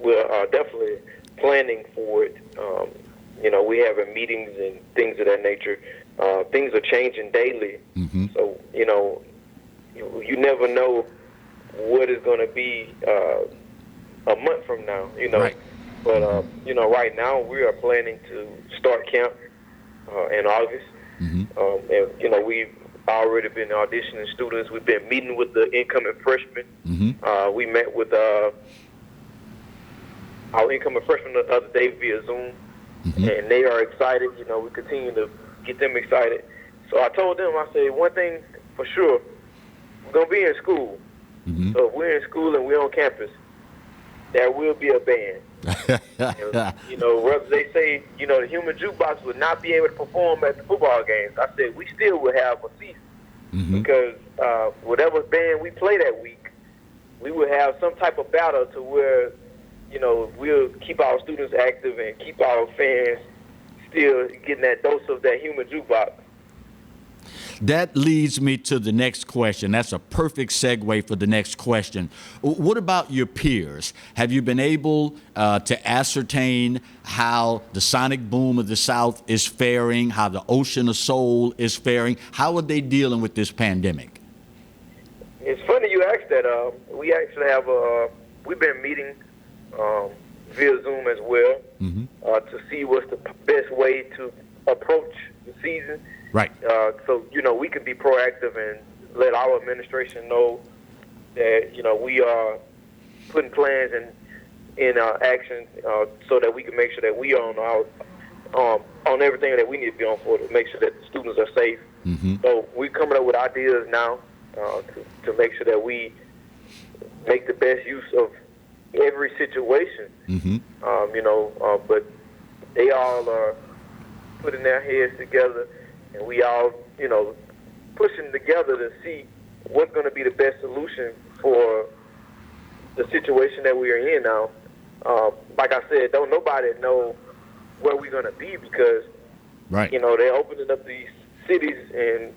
are definitely planning for it. You know, we having meetings and things of that nature. Things are changing daily. Mm-hmm. So, you know, you never know what is going to be a month from now, you know. Right. But, you know, right now we are planning to start camp in August. Mm-hmm. And, you know, we've already been auditioning students. We've been meeting with the incoming freshmen. Mm-hmm. We met with our incoming freshmen the other day via Zoom. Mm-hmm. And they are excited. You know, we continue to get them excited. So I told them, I said, one thing for sure, we're going to be in school. Mm-hmm. So if we're in school and we're on campus, there will be a band. You know, whether they say, you know, the Human Jukebox would not be able to perform at the football games, I said we still would have a season. Mm-hmm. Because whatever band we play that week, we would have some type of battle to where, you know, we'll keep our students active and keep our fans still getting that dose of that Human Jukebox. That leads me to the next question. That's a perfect segue for the next question. What about your peers? Have you been able to ascertain how the Sonic Boom of the South is faring, how the Ocean of Soul is faring? How are they dealing with this pandemic? It's funny you asked that. We actually have we've been meeting via Zoom as well to see what's the best way to approach the season. Right. So, you know, we can be proactive and let our administration know that, you know, we are putting plans in action so that we can make sure that we are on everything that we need to be on for to make sure that the students are safe. Mm-hmm. So we're coming up with ideas now to make sure that we make the best use of every situation. Mm-hmm. You know, but they all are putting their heads together. And we all, you know, pushing together to see what's going to be the best solution for the situation that we are in now. Like I said, don't nobody know where we're going to be because, right. You know, they're opening up these cities and,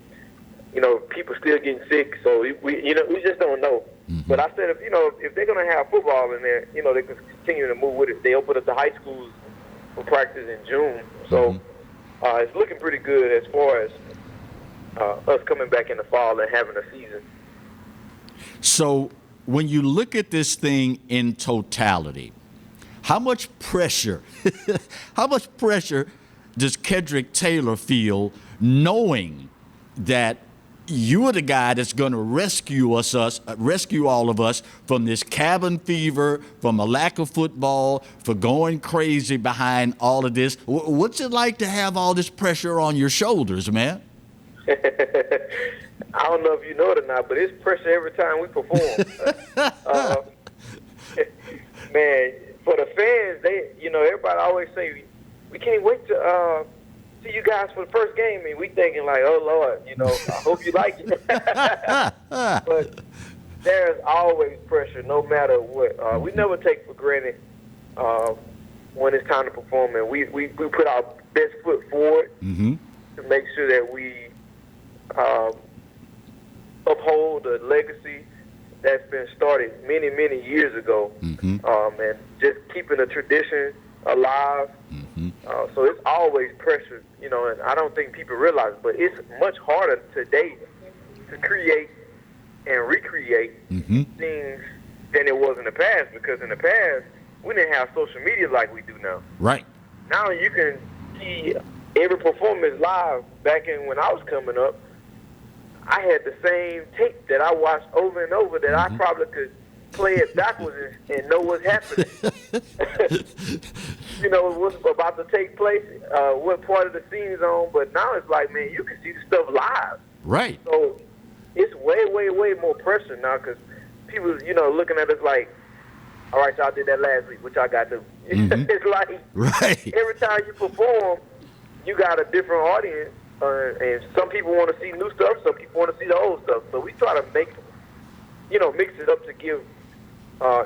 you know, people still getting sick. So we just don't know. Mm-hmm. But I said, if they're going to have football in there, you know, they can continue to move with it. They opened up the high schools for practice in June. So. It's looking pretty good as far as us coming back in the fall and having a season. So when you look at this thing in totality, how much pressure does Kendrick Taylor feel knowing that you are the guy that's going to rescue all of us from this cabin fever, from a lack of football, for going crazy behind all of this? What's it like to have all this pressure on your shoulders, man? I don't know if you know it or not, but it's pressure every time we perform. Man, for the fans, everybody always say, we can't wait to see you guys for the first game, and we thinking like, oh Lord, I hope you like it. But there's always pressure, no matter what. We never take for granted when it's time to perform, and we put our best foot forward to make sure that we uphold the legacy that's been started many, many years ago, and just keeping the tradition alive. So it's always pressure, you know, and I don't think people realize, but it's much harder today to create and recreate things than it was in the past, because in the past, we didn't have social media like we do now. Right. Now you can see every performance live. Back in when I was coming up, I had the same tape that I watched over and over that I probably could play it backwards and know what's happening. You know, what's about to take place, what part of the scene is on. But now it's like, man, you can see the stuff live. Right. So it's way, way, way more pressure now, because people, you know, looking at us like, all right, y'all did that last week, what y'all got to do? It's like every time you perform, you got a different audience. And some people want to see new stuff, some people want to see the old stuff. So we try to make, you know, mix it up to give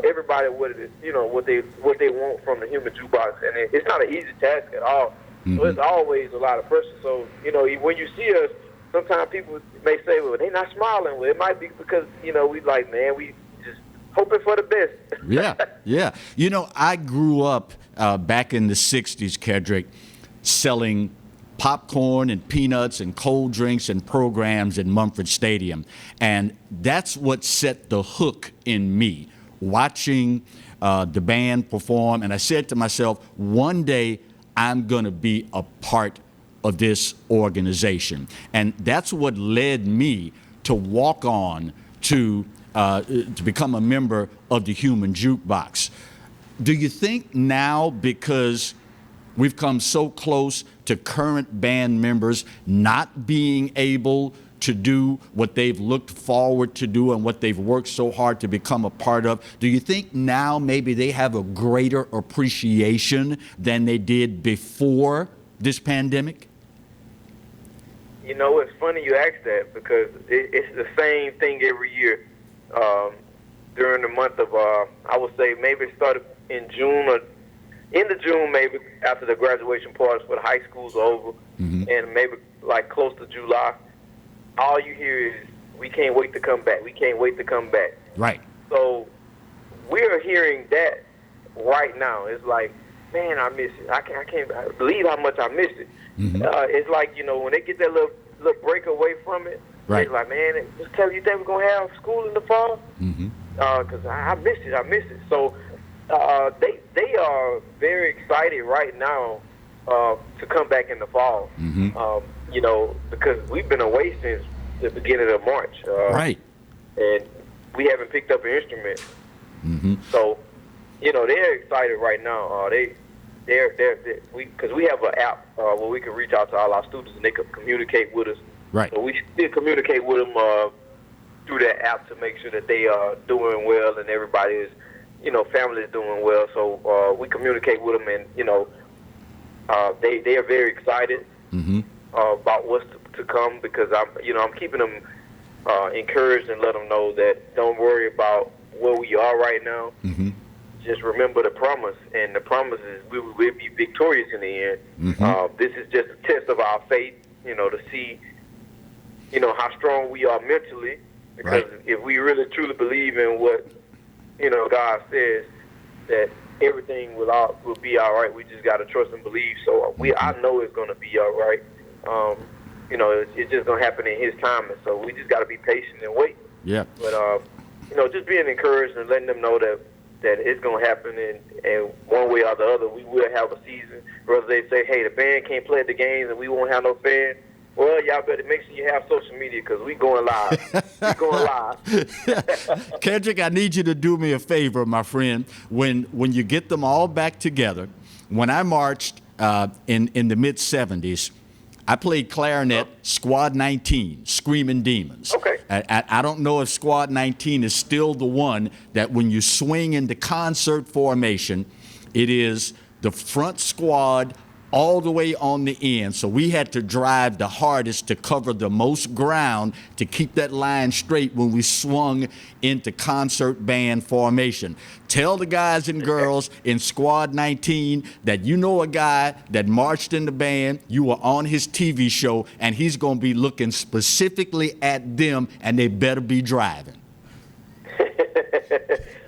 everybody what it is, you know, what they want from the human jukebox. And it's not an easy task at all. So it's always a lot of pressure. So, you know, when you see us, sometimes people may say, well, they're not smiling. Well, it might be because, you know, we like, man, we just hoping for the best. Yeah. You know, I grew up back in the 60s, Kedrick, selling popcorn and peanuts and cold drinks and programs in Mumford Stadium. And that's what set the hook in me, watching the band perform. And I said to myself, one day I'm going to be a part of this organization. And that's what led me to walk on to become a member of the Human Jukebox. Do you think now, because we've come so close to current band members not being able to do what they've looked forward to do and what they've worked so hard to become a part of, do you think now maybe they have a greater appreciation than they did before this pandemic? You know, it's funny you ask that, because it's the same thing every year. During the month of, I would say maybe it started in June or end of June, maybe after the graduation parties for the high schools are over, and maybe like close to July, all you hear is, we can't wait to come back. We can't wait to come back. Right. So we're hearing that right now. It's like, man, I miss it. I can't believe how much I miss it. It's like, you know, when they get that little break away from it, it's like, man, just tell you think we're going to have school in the fall? Because I miss it. So they are very excited right now to come back in the fall. You know, because we've been away since the beginning of March. And we haven't picked up an instrument. So, you know, they're excited right now. Because we have an app where we can reach out to all our students and they can communicate with us. So we still communicate with them through that app to make sure that they are doing well and everybody is, you know, family is doing well. So we communicate with them, and, you know, they are very excited about what's to come, because I'm keeping them encouraged and let them know that don't worry about where we are right now. Just remember the promise, and the promise is we will be victorious in the end. This is just a test of our faith, you know, to see, you know, how strong we are mentally, because if we really truly believe in what, you know, God says, that everything will be all right. We just got to trust and believe. So I know it's going to be all right. You know, it's just going to happen in His time, and so we just got to be patient and wait. But you know, just being encouraged and letting them know that it's going to happen, and one way or the other, we will have a season. Whether they say, hey, the band can't play at the games and we won't have no fans, well, y'all better make sure you have social media, because we going live. We going live. Kedrick, I need you to do me a favor, my friend. When you get them all back together, when I marched in the mid-'70s, I played clarinet, Squad 19, Screaming Demons. I don't know if Squad 19 is still the one that when you swing into concert formation, it is the front squad all the way on the end. So we had to drive the hardest to cover the most ground to keep that line straight when we swung into concert band formation. Tell the guys and girls in Squad 19 that you know a guy that marched in the band, you were on his TV show, and he's going to be looking specifically at them, and they better be driving.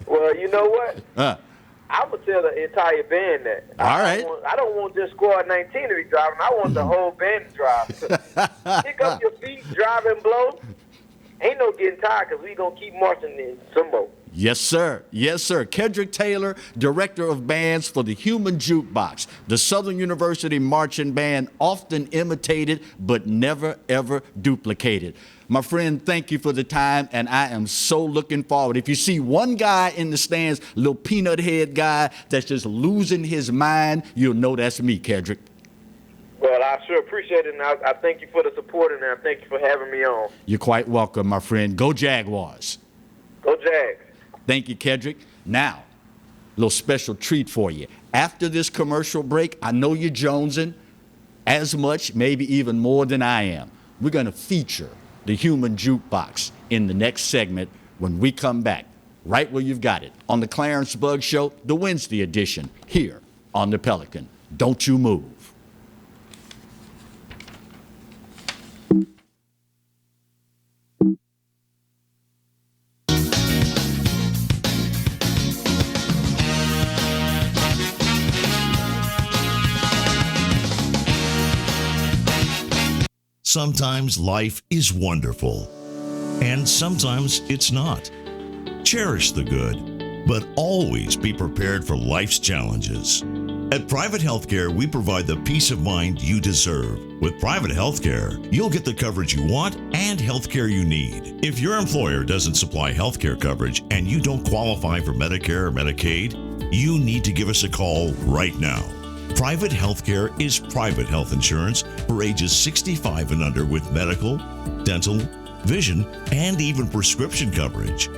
Well, you know what? I would tell the entire band that. All right. I don't want just Squad 19 to be driving. I want the whole band to drive. Pick up your feet, drive and blow. Ain't no getting tired because we going to keep marching in some more. Yes, sir. Yes, sir. Kendrick Taylor, director of bands for the Human Jukebox, the Southern University Marching Band, often imitated but never, ever duplicated. My friend, thank you for the time, and I am so looking forward. If you see one guy in the stands, little peanut head guy that's just losing his mind, you'll know that's me, Kedrick. Well, I sure appreciate it, and I thank you for the support, and I thank you for having me on. You're quite welcome, my friend. Go Jaguars. Go Jags. Thank you, Kedrick. Now, a little special treat for you. After this commercial break, I know you're jonesing as much, maybe even more than I am. We're going to feature the Human Jukebox in the next segment when we come back, right where you've got it, on the Clarence Bugg Show, the Wednesday edition, here on the Pelican. Don't you move. Sometimes life is wonderful, and sometimes it's not. Cherish the good, but always be prepared for life's challenges. At Private Healthcare, we provide the peace of mind you deserve. With Private Healthcare, you'll get the coverage you want and healthcare you need. If your employer doesn't supply healthcare coverage and you don't qualify for Medicare or Medicaid, you need to give us a call right now. Private healthcare is private health insurance for ages 65 and under with medical, dental, vision, and even prescription coverage.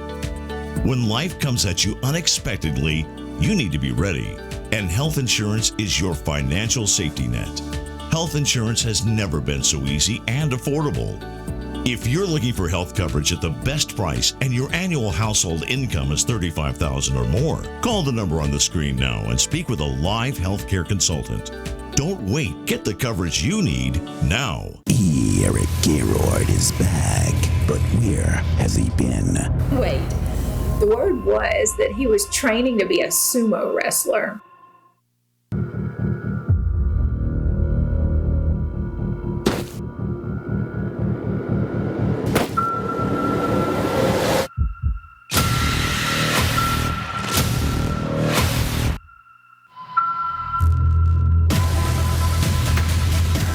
When life comes at you unexpectedly, you need to be ready, and health insurance is your financial safety net. Health insurance has never been so easy and affordable. If you're looking for health coverage at the best price and your annual household income is $35,000 or more, call the number on the screen now and speak with a live healthcare consultant. Don't wait. Get the coverage you need now. Eric Gaylord is back, but where has he been? Wait, the word was that he was training to be a sumo wrestler.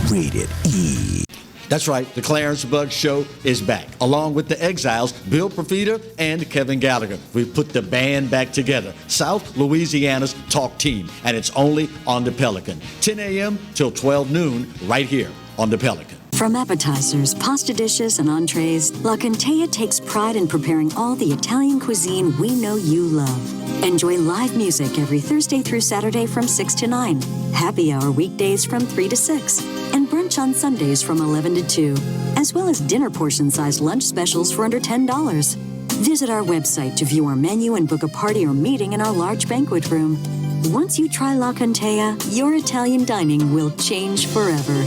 Rated E. That's right, the Clarence Bugg Show is back, along with the Exiles, Bill Profita and Kevin Gallagher. We've put the band back together, South Louisiana's talk team, and it's only on the Pelican. 10 a.m. till 12 noon, right here on the Pelican. From appetizers, pasta dishes, and entrees, La Contea takes pride in preparing all the Italian cuisine we know you love. Enjoy live music every Thursday through Saturday from 6 to 9, happy hour weekdays from 3 to 6, and brunch on Sundays from 11 to 2, as well as dinner portion-sized lunch specials for under $10. Visit our website to view our menu and book a party or meeting in our large banquet room. Once you try La Contea, your Italian dining will change forever.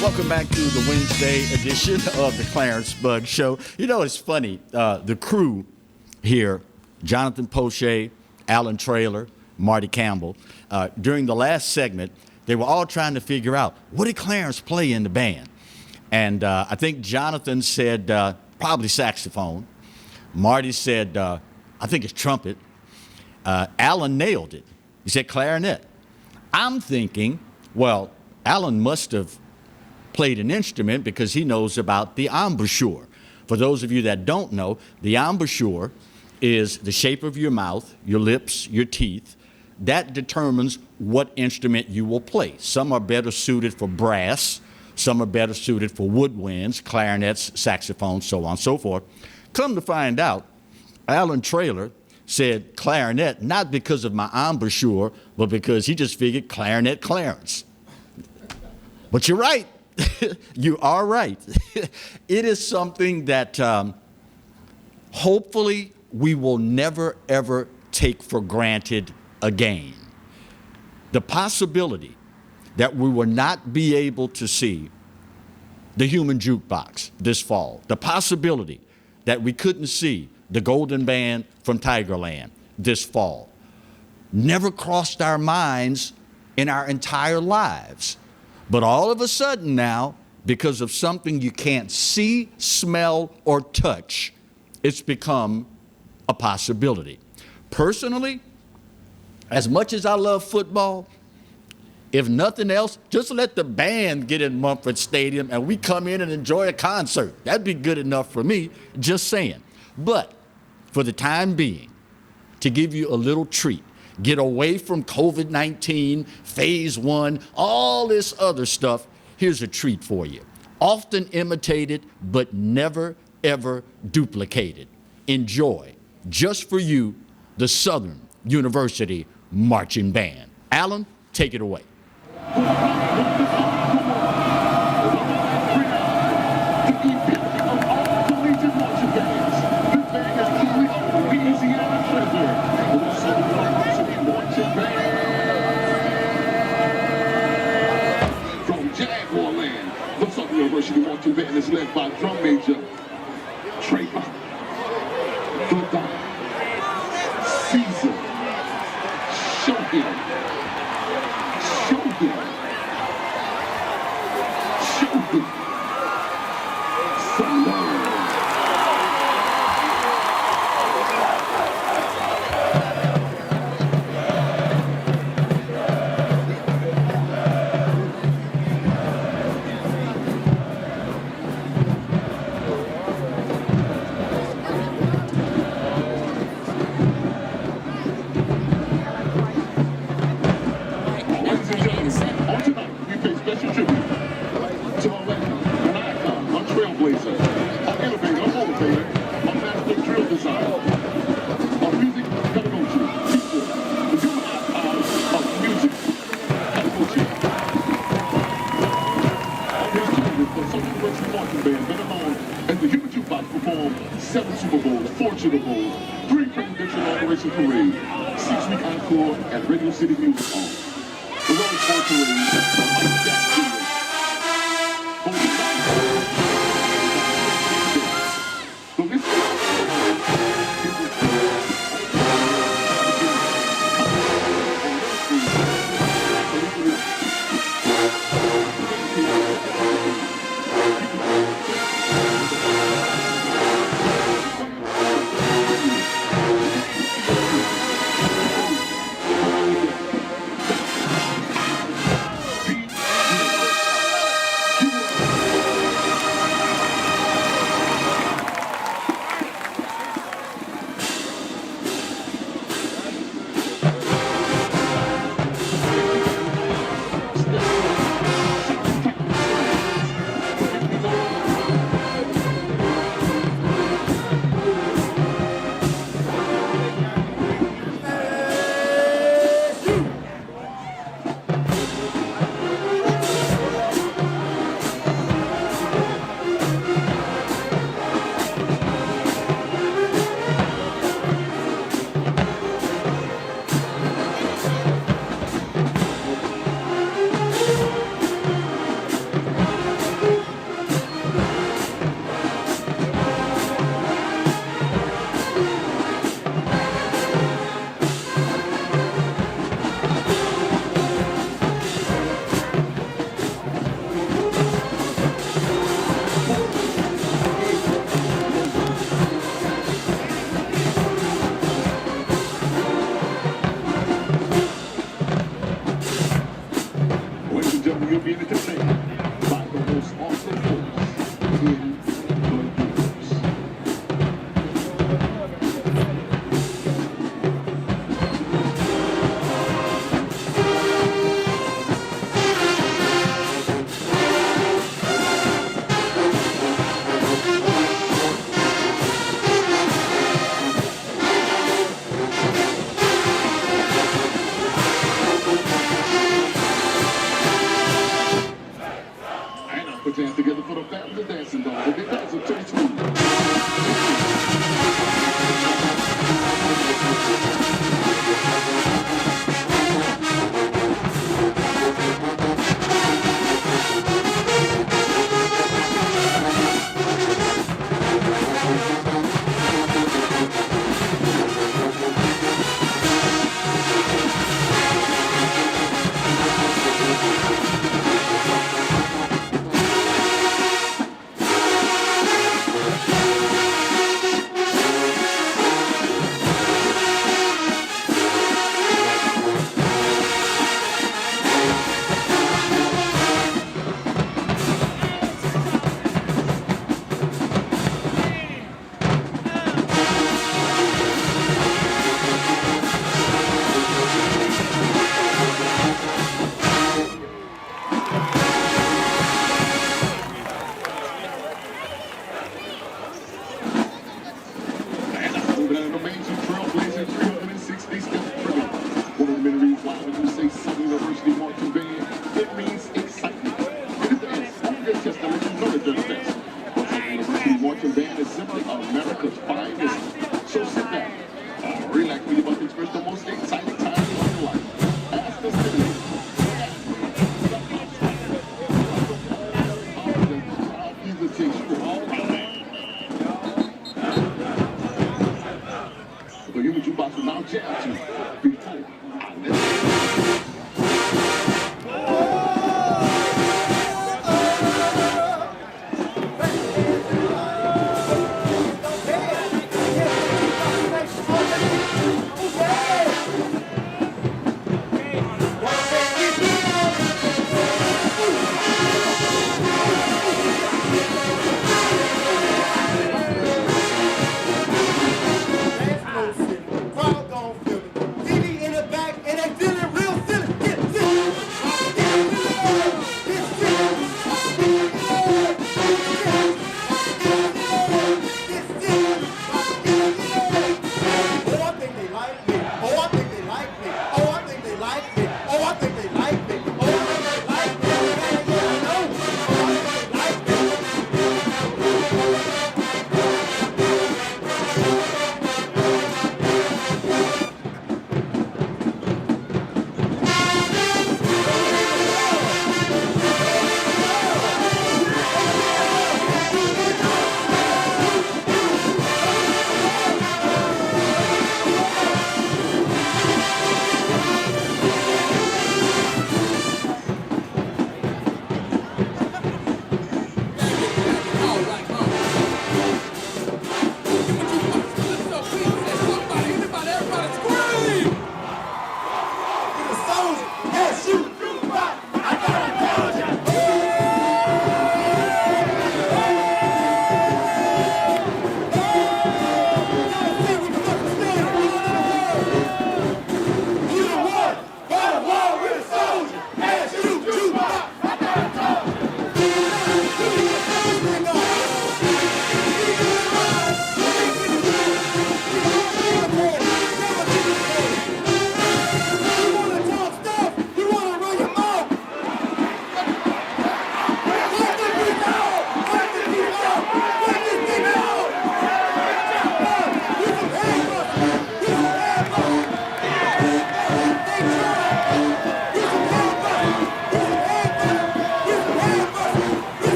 Welcome back to the Wednesday edition of the Clarence Bugg Show. You know, it's funny. The crew here, Jonathan Poche, Alan Traylor, Marty Campbell, during the last segment, they were all trying to figure out, what did Clarence play in the band? And I think Jonathan said probably saxophone. Marty said, I think it's trumpet. Alan nailed it. He said clarinet. I'm thinking, well, Alan must have played an instrument because he knows about the embouchure. For those of you that don't know, the embouchure is the shape of your mouth, your lips, your teeth, that determines what instrument you will play. Some are better suited for brass, some are better suited for woodwinds, clarinets, saxophones, so on and so forth. Come to find out, Alan Traylor said clarinet, not because of my embouchure, but because he just figured clarinet Clarence. But you're right. You are right. It is something that hopefully we will never, ever take for granted again. The possibility that we will not be able to see the human jukebox this fall, the possibility that we couldn't see the Golden Band from Tigerland this fall, never crossed our minds in our entire lives. But all of a sudden now, because of something you can't see, smell, or touch, it's become a possibility. Personally, as much as I love football, if nothing else, just let the band get in Mumford Stadium and we come in and enjoy a concert. That'd be good enough for me, just saying. But for the time being, to give you a little treat, get away from COVID-19, phase 1, all this other stuff, here's a treat for you. Often imitated, but never, ever duplicated. Enjoy, just for you, the Southern University Marching Band. Alan, take it away. University Marching Band is led by drum major Trayvon, Baton, Caesar, show him, some love. Super Bowl, 3 presidential inauguration parade, 6-week encore at Radio City Music Hall. The Rose Bowl parade, Mike Jack Jr. human jukebox will now jam to before I let you.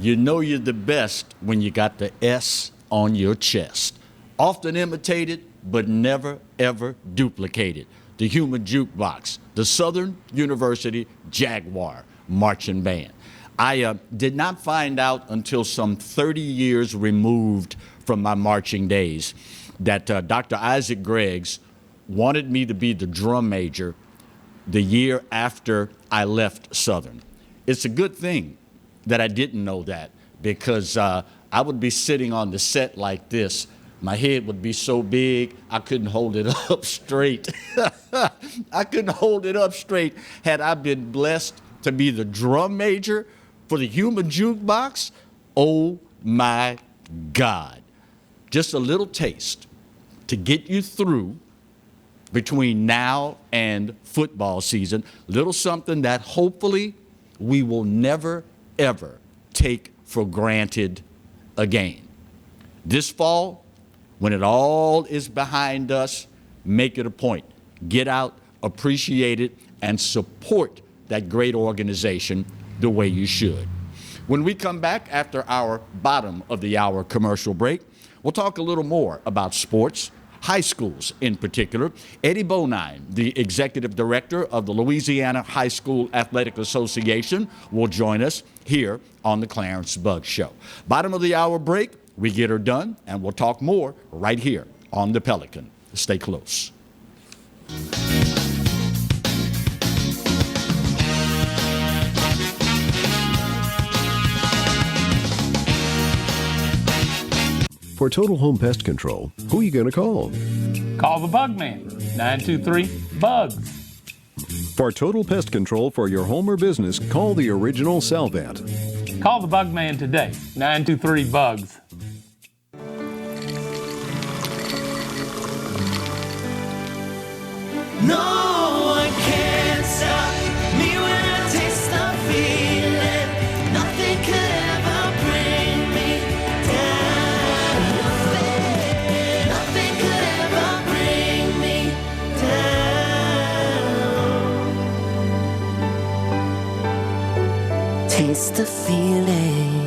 You know you're the best when you got the S on your chest. Often imitated, but never, ever duplicated. The Human Jukebox, the Southern University Jaguar Marching Band. I did not find out until some 30 years removed from my marching days that Dr. Isaac Greggs wanted me to be the drum major the year after I left Southern. It's a good thing that I didn't know that, because I would be sitting on the set like this. My head would be so big, I couldn't hold it up straight. I couldn't hold it up straight had I been blessed to be the drum major for the Human Jukebox. Oh my God. Just a little taste to get you through between now and football season. Little something that hopefully we will never, ever take for granted again. This fall, when it all is behind us, make it a point. Get out, appreciate it, and support that great organization the way you should. When we come back after our bottom of the hour commercial break, we'll talk a little more about sports, high schools in particular. Eddie Bonine, the executive director of the Louisiana High School Athletic Association, will join us here on the Clarence Bugg Show. Bottom of the hour break, we get her done, and we'll talk more right here on the Pelican. Stay close. For total home pest control, who are you going to call? Call the Bug Man, 923-BUGS. For total pest control for your home or business, call the original Salvat. Call the Bug Man today, 923-BUGS. No one can stop me when I taste the feeling. Nothing could ever bring me down. Nothing could ever bring me down. taste the feeling.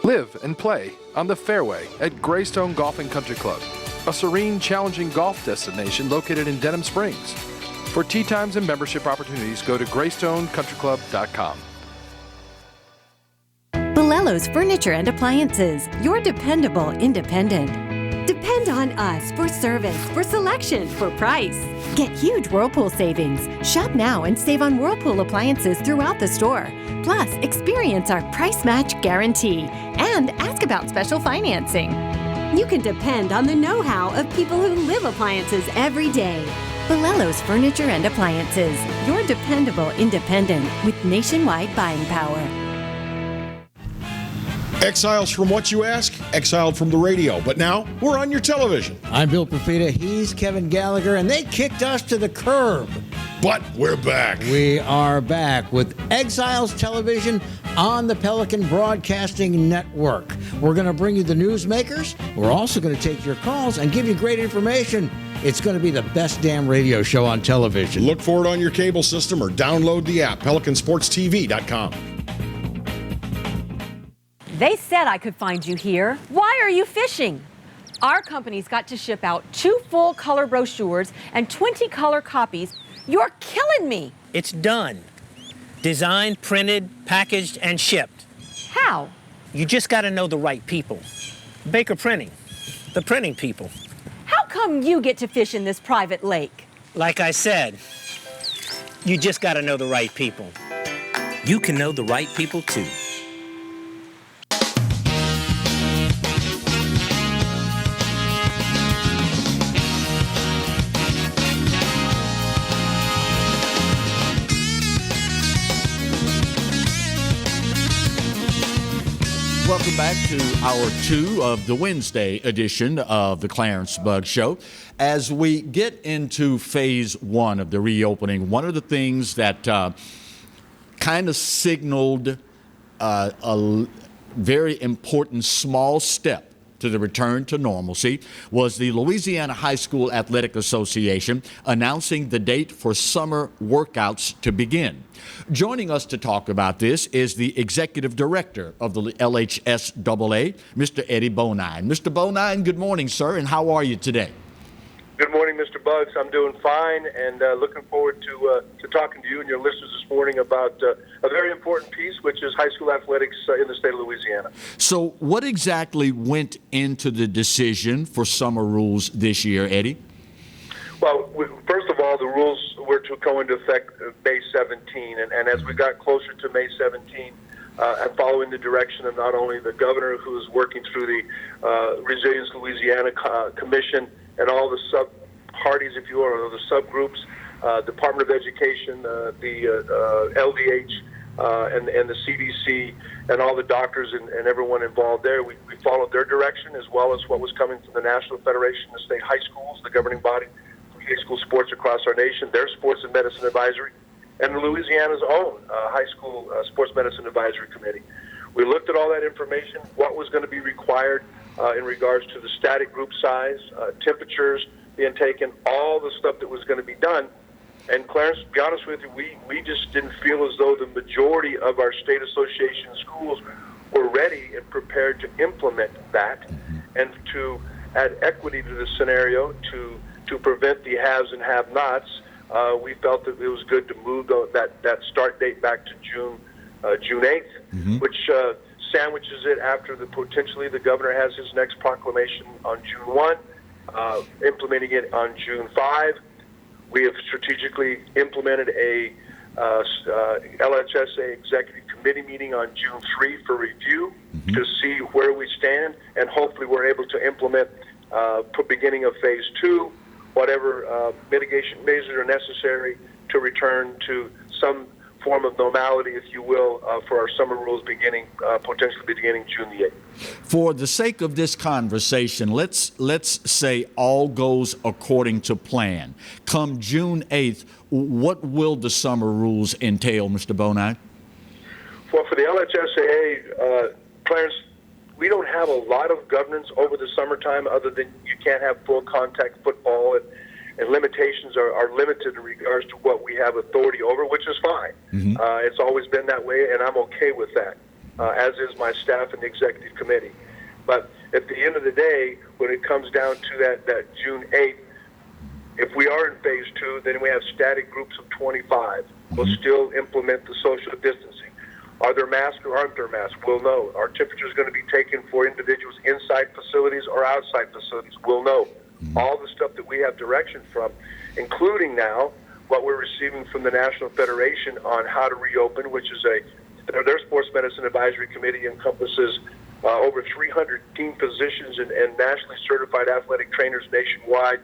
Live and play on the fairway at Greystone Golf and Country Club, a serene, challenging golf destination located in Denham Springs. For tee times and membership opportunities, go to GreystonecountryClub.com. Belello's Furniture and Appliances, your dependable independent. Depend on us for service, for selection, for price. Get huge Whirlpool savings. Shop now and save on Whirlpool appliances throughout the store. Plus, experience our price match guarantee and ask about special financing. You can depend on the know-how of people who live appliances every day. Belello's Furniture and Appliances, your dependable independent with nationwide buying power. Exiles from what you ask, exiled from the radio. But now we're on your television. I'm Bill Profita, he's Kevin Gallagher, and they kicked us to the curb. But we're back. We are back with Exiles Television on the Pelican Broadcasting Network. We're going to bring you the newsmakers. We're also going to take your calls and give you great information. It's going to be the best damn radio show on television. Look for it on your cable system or download the app, PelicanSportsTV.com. They said I could find you here. Why are you fishing? Our company's got to ship out 2 full color brochures and 20 color copies. You're killing me. It's done. Designed, printed, packaged, and shipped. How? You just got to know the right people. Baker Printing, the printing people. How come you get to fish in this private lake? Like I said, you just got to know the right people. You can know the right people too. Welcome back to hour 2 of the Wednesday edition of the Clarence Bug Show. As we get into phase 1 of the reopening, one of the things that kind of signaled a very important small step to the return to normalcy was the Louisiana High School Athletic Association announcing the date for summer workouts to begin. Joining us to talk about this is the executive director of the LHSAA, Mr. Eddie Bonine. Mr. Bonine, good morning, sir, and how are you today? Good morning, Mr. Bugs. I'm doing fine and looking forward to talking to you and your listeners this morning about a very important piece, which is high school athletics in the state of Louisiana. So what exactly went into the decision for summer rules this year, Eddie? Well, first of all, the rules were to go into effect May 17, and as we got closer to May 17, and following the direction of not only the governor, who is working through the Resilience Louisiana Commission, and all the sub-parties, if you will, or the subgroups, Department of Education, the LDH, and the CDC, and all the doctors and everyone involved there. We followed their direction, as well as what was coming from the National Federation of State High Schools, the governing body for high school sports across our nation, their Sports and Medicine Advisory, and Louisiana's own High School Sports Medicine Advisory Committee. We looked at all that information, what was going to be required in regards to the static group size, temperatures being taken, all the stuff that was going to be done. And Clarence, to be honest with you, we just didn't feel as though the majority of our state association schools were ready and prepared to implement that and to add equity to the scenario to prevent the haves and have-nots. We felt that it was good to move that start date back to June 8th, which sandwiches it after potentially the governor has his next proclamation on June 1, implementing it on June 5. We have strategically implemented a LHSAA executive committee meeting on June 3 for review to see where we stand, and hopefully we're able to implement, beginning of phase 2, whatever mitigation measures are necessary to return to some form of normality, if you will, for our summer rules potentially beginning June the 8th. For the sake of this conversation, let's say all goes according to plan. Come June 8th, what will the summer rules entail, Mr. Bonine? Well, for the LHSAA, Clarence, we don't have a lot of governance over the summertime other than you can't have full contact football and limitations are limited in regards to what we have authority over, which is fine. It's always been that way, and I'm okay with that, as is my staff and the executive committee. But at the end of the day, when it comes down to that June 8th, if we are in phase 2, then we have static groups of 25. We'll still implement the social distancing. Are there masks or aren't there masks? We'll know. Our temperature is going to be taken for individuals inside facilities or outside facilities. We'll know. All the stuff that we have direction from, including now what we're receiving from the National Federation on how to reopen, which is their Sports Medicine Advisory Committee encompasses over 300 team physicians and nationally certified athletic trainers nationwide,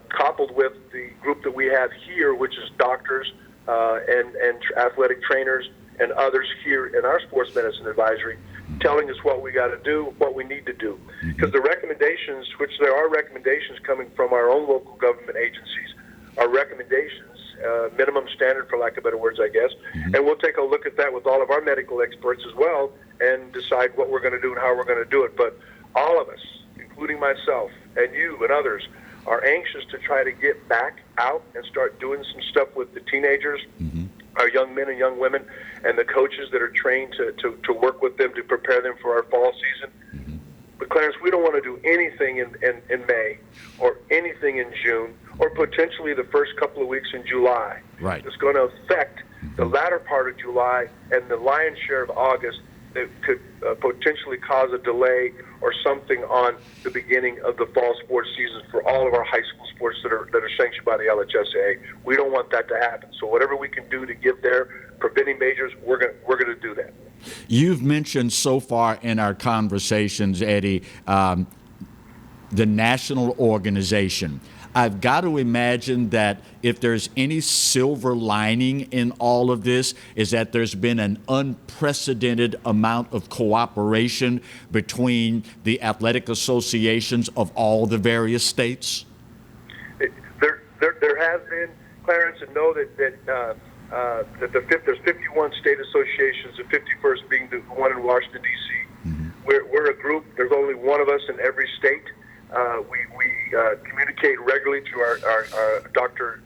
coupled with the group that we have here, which is doctors and athletic trainers and others here in our Sports Medicine Advisory, telling us what we got to do, what we need to do. Because the recommendations, which there are recommendations coming from our own local government agencies, are recommendations, minimum standard for lack of better words, I guess. And we'll take a look at that with all of our medical experts as well and decide what we're going to do and how we're going to do it. But all of us, including myself and you and others, are anxious to try to get back out and start doing some stuff with the teenagers, our young men and young women, and the coaches that are trained to work with them to prepare them for our fall season. But Clarence, we don't want to do anything in May or anything in June or potentially the first couple of weeks in July. Right. It's going to affect the latter part of July and the lion's share of August that could potentially cause a delay or something on the beginning of the fall sports season for all of our high school sports that are sanctioned by the LHSAA. We don't want that to happen. So whatever we can do to get there, preventing measures, we're going to do that. You've mentioned so far in our conversations, Eddie, the national organization. I've got to imagine that if there's any silver lining in all of this, is that there's been an unprecedented amount of cooperation between the athletic associations of all the various states? There has been, Clarence, and know that there's 51 state associations, the 51st being the one in Washington, D.C. We're a group. There's only one of us in every state. We communicate regularly to our Dr.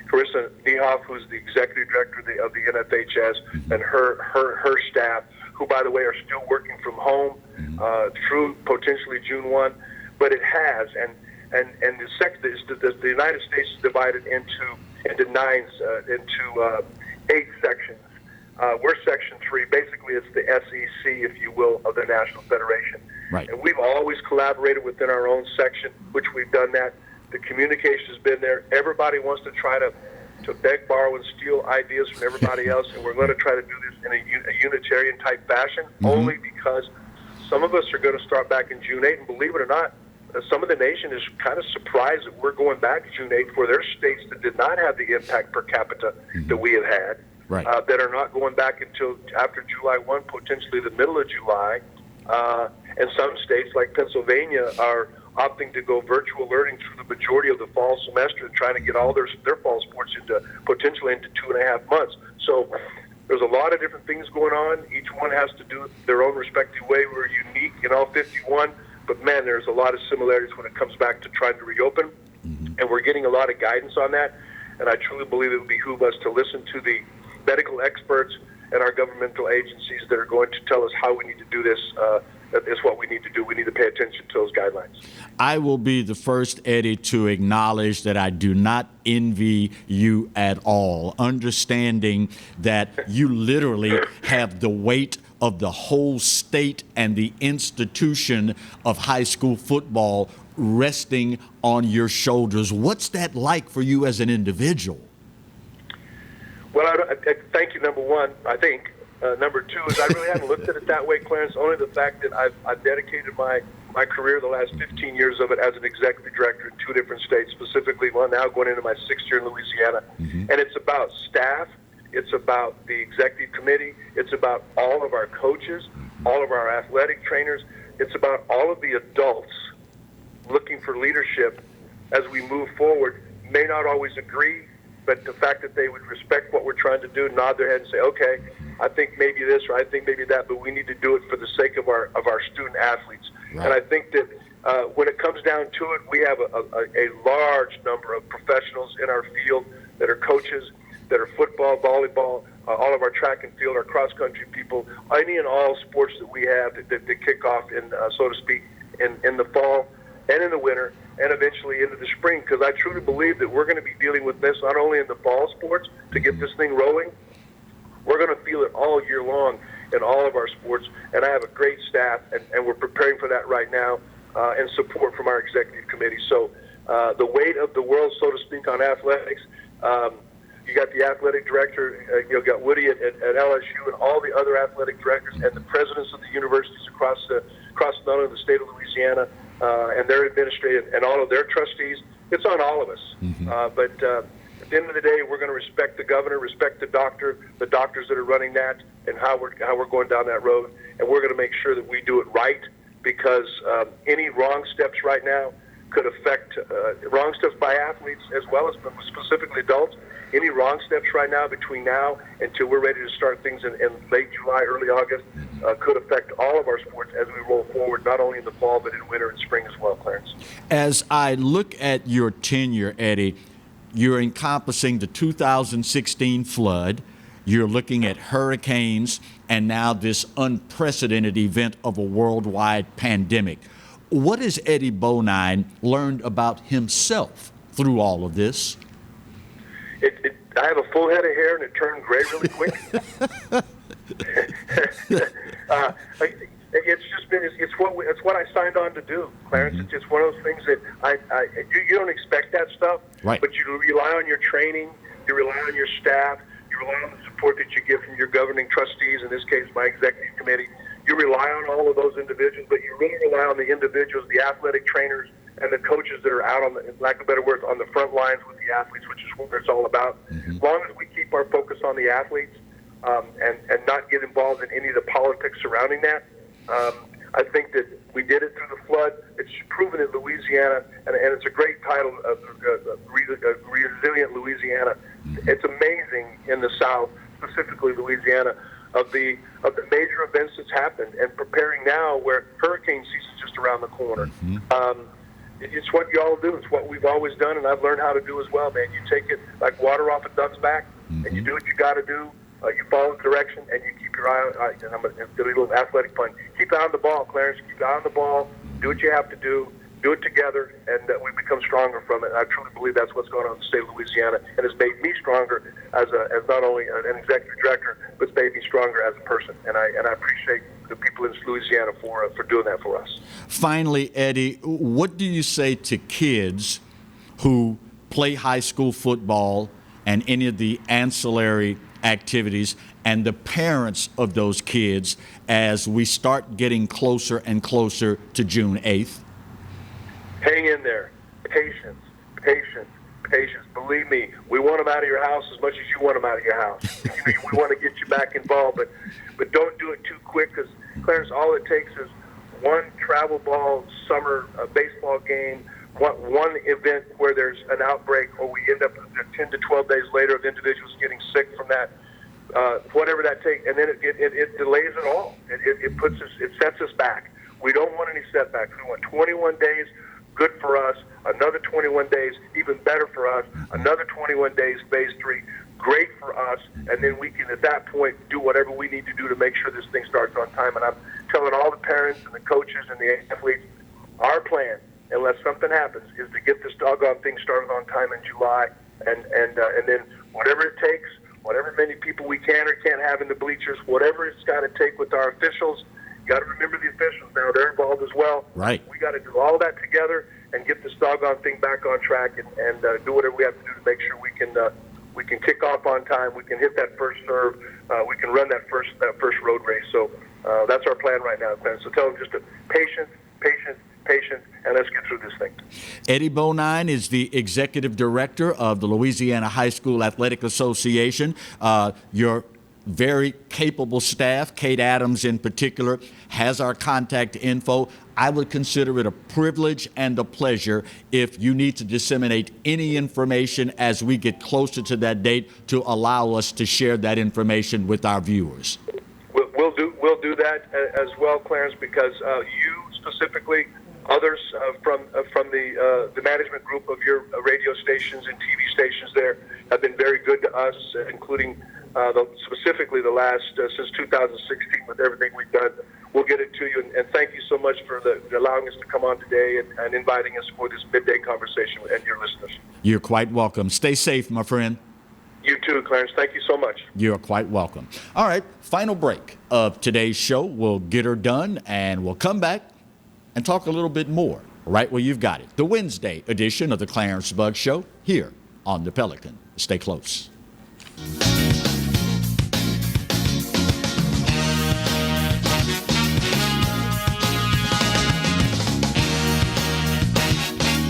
Carissa Niehoff, who's the executive director of the NFHS, and her staff, who, by the way, are still working from home through potentially June 1. But it has, and the United States is divided into 8 sections. We're Section 3. Basically, it's the SEC, if you will, of the National Federation. Right. And we've always collaborated within our own section, which we've done that. The communication's been there. Everybody wants to try to beg, borrow, and steal ideas from everybody else, and we're going to try to do this in a Unitarian-type fashion, only because some of us are going to start back in June 8, and believe it or not, some of the nation is kind of surprised that we're going back June 8 for their states that did not have the impact per capita that we have had, that are not going back until after July 1, potentially the middle of July. And some states, like Pennsylvania, are opting to go virtual learning through the majority of the fall semester and trying to get all their fall sports potentially into 2.5 months. So there's a lot of different things going on. Each one has to do it their own respective way. We're unique in all 51, but man, there's a lot of similarities when it comes back to trying to reopen, and we're getting a lot of guidance on that. And I truly believe it would behoove us to listen to the medical experts and our governmental agencies that are going to tell us how we need to do this. That's what we need to do. We need to pay attention to those guidelines. I will be the first, Eddie, to acknowledge that I do not envy you at all, understanding that you literally have the weight of the whole state and the institution of high school football resting on your shoulders. What's that like for you as an individual? Well, I thank you, number one, I think. Number two is I really haven't looked at it that way, Clarence, only the fact that I've dedicated my career, the last 15 years of it, as an executive director in 2 different states, specifically one now going into my 6th year in Louisiana. And it's about staff, it's about the executive committee, it's about all of our coaches, all of our athletic trainers, it's about all of the adults looking for leadership as we move forward. May not always agree, but the fact that they would respect what we're trying to do, nod their head and say, okay, I think maybe this or I think maybe that, but we need to do it for the sake of our student athletes. Right. And I think that when it comes down to it, we have a large number of professionals in our field that are coaches, that are football, volleyball, all of our track and field, our cross-country people, any and all sports that we have that kick off, so to speak, in the fall and in the winter and eventually into the spring, because I truly believe that we're going to be dealing with this not only in the fall sports to get this thing rolling, we're going to feel it all year long in all of our sports, and I have a great staff, and we're preparing for that right now, and support from our executive committee. So the weight of the world, so to speak, on athletics, you got the athletic director, you got Woody at LSU, and all the other athletic directors, and the presidents of the universities across not only the state of Louisiana, and their administrative, and all of their trustees. It's on all of us. But at the end of the day, we're going to respect the governor, respect the doctors that are running that, and how we're going down that road, and we're going to make sure that we do it right, because any wrong steps right now could affect wrong steps by athletes as well as specifically adults. Any wrong steps right now between now until we're ready to start things in late July, early August, could affect all of our sports as we roll forward, not only in the fall, but in winter and spring as well, Clarence. As I look at your tenure, Eddie, you're encompassing the 2016 flood, you're looking at hurricanes, and now this unprecedented event of a worldwide pandemic. What has Eddie Bonine learned about himself through all of this? I have a full head of hair, and it turned gray really quick. It's what I signed on to do, Clarence. It's just one of those things that you don't expect that stuff, right. But you rely on your training, you rely on your staff, you rely on the support that you get from your governing trustees, in this case my executive committee. You rely on all of those individuals, but you really rely on the individuals, the athletic trainers, and the coaches that are out on the, lack of better words, on the front lines with the athletes, which is what it's all about. As long as we keep our focus on the athletes and not get involved in any of the politics surrounding that, I think that we did it through the flood. It's proven in Louisiana, and it's a great title, Resilient Louisiana. It's amazing in the South, specifically Louisiana, of the major events that's happened, and preparing now where hurricane season's just around the corner. It's what you all do. It's what we've always done, and I've learned how to do as well, man. You take it like water off a duck's back, and you do what you got to do. You follow the direction, and you keep your eye on, and I'm going to do a little athletic pun. Keep eye on the ball, Clarence. Keep eye on the ball. Do what you have to do. Do it together, and we become stronger from it. I truly believe that's what's going on in the state of Louisiana, and it's made me stronger as not only an executive director, but it's made me stronger as a person. And I appreciate the people in Louisiana for doing that for us. Finally, Eddie, what do you say to kids who play high school football and any of the ancillary activities, and the parents of those kids as we start getting closer and closer to June 8th? Hang in there. Patience, patience, patience. Believe me, we want them out of your house as much as you want them out of your house. We want to get you back involved, but don't do it too quick, because, Clarence, all it takes is one travel ball summer baseball game, one event where there's an outbreak, or we end up 10 to 12 days later of individuals getting sick from that, whatever that takes, and then it delays it all. It sets us back. We don't want any setbacks. We want 21 days. Good for us. Another 21 days, even better for us. Another 21 days, phase 3, great for us. And then we can, at that point, do whatever we need to do to make sure this thing starts on time. And I'm telling all the parents and the coaches and the athletes, our plan, unless something happens, is to get this doggone thing started on time in July. And then whatever it takes, whatever many people we can or can't have in the bleachers, whatever it's got to take with our officials. Got to remember the officials now; they're involved as well. Right. We got to do all that together and get this doggone thing back on track, and do whatever we have to do to make sure we can kick off on time. We can hit that first serve. We can run that first road race. So that's our plan right now, Clarence. So tell them just to patience, and let's get through this thing. Eddie Bonine is the executive director of the Louisiana High School Athletic Association. Your very capable staff, Kate Adams in particular, has our contact info. I would consider it a privilege and a pleasure if you need to disseminate any information as we get closer to that date to allow us to share that information with our viewers. We'll do that as well, Clarence, because you specifically others from the management group of your radio stations and TV stations there have been very good to us, including specifically the last since 2016 with everything we've done. We'll get it to you, and thank you so much for allowing us to come on today and inviting us for this midday conversation and your listeners. You're quite welcome. Stay safe, my friend. You too, Clarence. Thank you so much. You're quite welcome. All right, final break of today's show. We'll get her done, and we'll come back and talk a little bit more right where you've got it. The Wednesday edition of the Clarence Bug Show here on the Pelican. Stay close.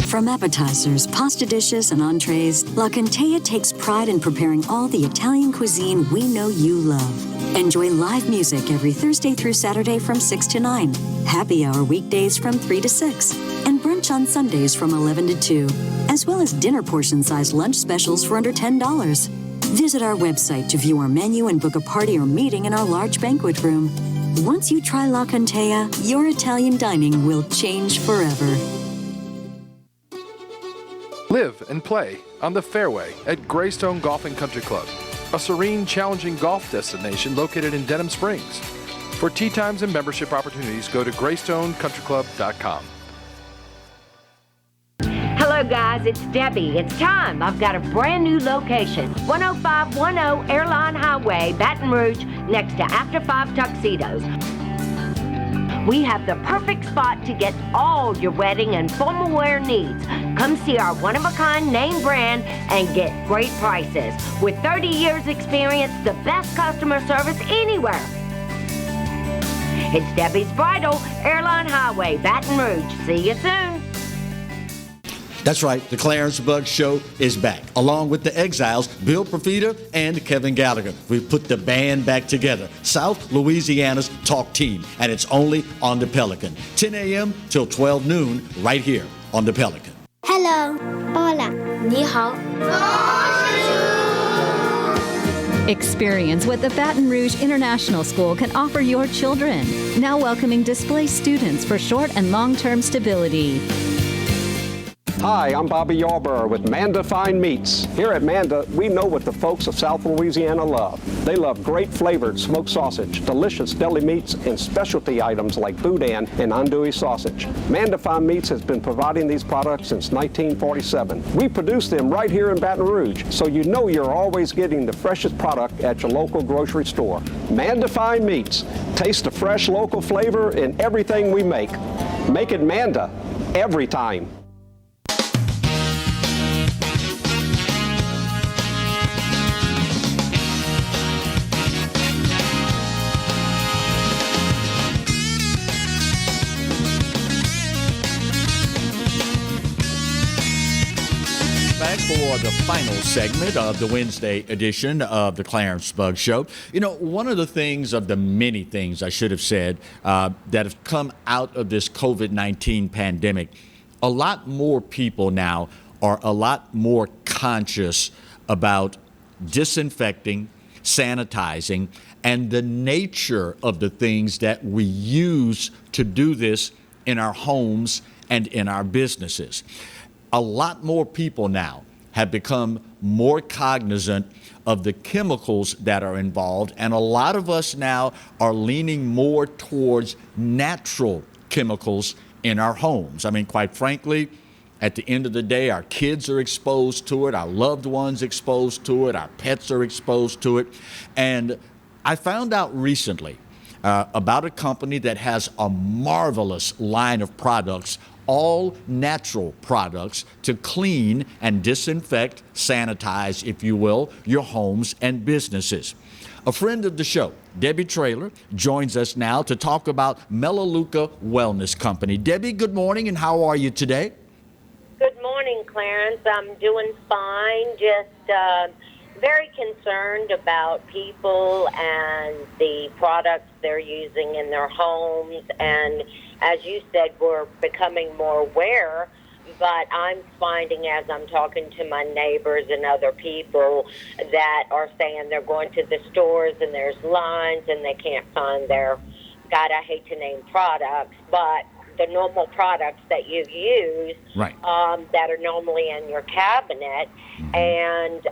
From appetizers, pasta dishes, and entrees, La Contea takes pride in preparing all the Italian cuisine we know you love. Enjoy live music every Thursday through Saturday from 6 to 9, happy hour weekdays from 3 to 6, and brunch on Sundays from 11 to 2, as well as dinner portion-sized lunch specials for under $10. Visit our website to view our menu and book a party or meeting in our large banquet room. Once you try La Contea, your Italian dining will change forever. Live and play on the fairway at Greystone Golf and Country Club, a serene, challenging golf destination located in Denham Springs. For tee times and membership opportunities, go to GreysstoneCountryClub.com. Hello, guys. It's Debbie. It's time. I've got a brand new location. 10510 Airline Highway, Baton Rouge, next to After 5 Tuxedos. We have the perfect spot to get all your wedding and formal wear needs. Come see our one-of-a-kind name brand and get great prices. With 30 years experience, the best customer service anywhere. It's Debbie's Bridal, Airline Highway, Baton Rouge. See you soon. That's right, the Clarence Bug Show is back, along with the Exiles, Bill Profita and Kevin Gallagher. We've put the band back together, South Louisiana's talk team, and it's only on the Pelican. 10 a.m. till 12 noon, right here on the Pelican. Hello. Hola. Ni hao. Experience what the Baton Rouge International School can offer your children. Now welcoming displaced students for short and long-term stability. Hi, I'm Bobby Yarborough with Manda Fine Meats. Here at Manda, we know what the folks of South Louisiana love. They love great flavored smoked sausage, delicious deli meats, and specialty items like boudin and andouille sausage. Manda Fine Meats has been providing these products since 1947. We produce them right here in Baton Rouge, so you know you're always getting the freshest product at your local grocery store. Manda Fine Meats. Taste the fresh local flavor in everything we make. Make it Manda every time. For the final segment of the Wednesday edition of the Clarence Bug Show. You know, one of the things of the many things I should have said that have come out of this COVID-19 pandemic, a lot more people now are a lot more conscious about disinfecting, sanitizing, and the nature of the things that we use to do this in our homes and in our businesses. A lot more people now have become more cognizant of the chemicals that are involved, and a lot of us now are leaning more towards natural chemicals in our homes. I mean, quite frankly, at the end of the day, our kids are exposed to it, our loved ones exposed to it, our pets are exposed to it. And I found out recently about a company that has a marvelous line of products, all natural products to clean and disinfect, sanitize, if you will, your homes and businesses. A friend of the show, Debbie Traylor, joins us now to talk about Melaleuca Wellness Company. Debbie, good morning, and how are you today? Good morning, Clarence. I'm doing fine, just very concerned about people and the products they're using in their homes. And as you said, we're becoming more aware, but I'm finding as I'm talking to my neighbors and other people that are saying they're going to the stores and there's lines and they can't find their, God, I hate to name products, but the normal products that you use that are normally in your cabinet. And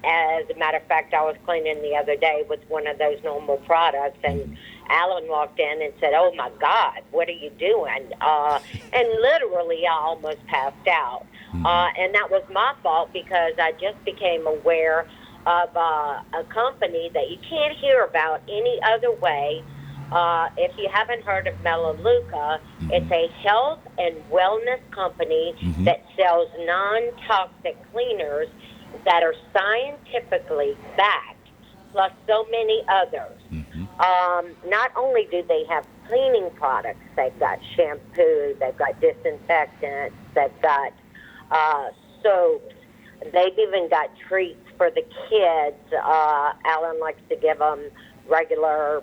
as a matter of fact, I was cleaning the other day with one of those normal products, and Alan walked in and said, "Oh my God, what are you doing?" And literally, I almost passed out. And that was my fault because I just became aware of a company that you can't hear about any other way. If you haven't heard of Melaleuca, it's a health and wellness company that sells non-toxic cleaners that are scientifically backed, plus so many others. Not only do they have cleaning products, they've got shampoo, they've got disinfectants, they've got soaps, they've even got treats for the kids. Alan likes to give them regular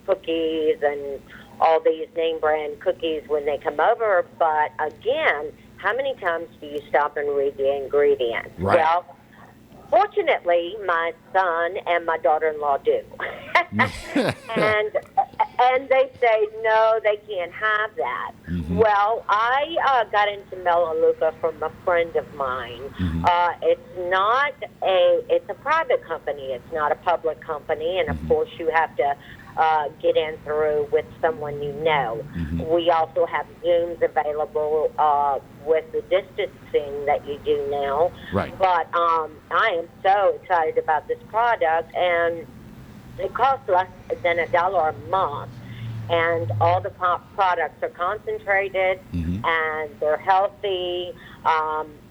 cookies and all these name brand cookies when they come over. But again, how many times do you stop and read the ingredients? Right. Well, fortunately, my son and my daughter-in-law do. and they say, no, they can't have that. Well, I got into Melaleuca from a friend of mine. It's a private company. It's not a public company. And, of course, you have to get in through with someone you know. We also have Zooms available with the distancing that you do now. Right. But I am so excited about this product, and it costs less than $1 a month. And all the products are concentrated, and they're healthy.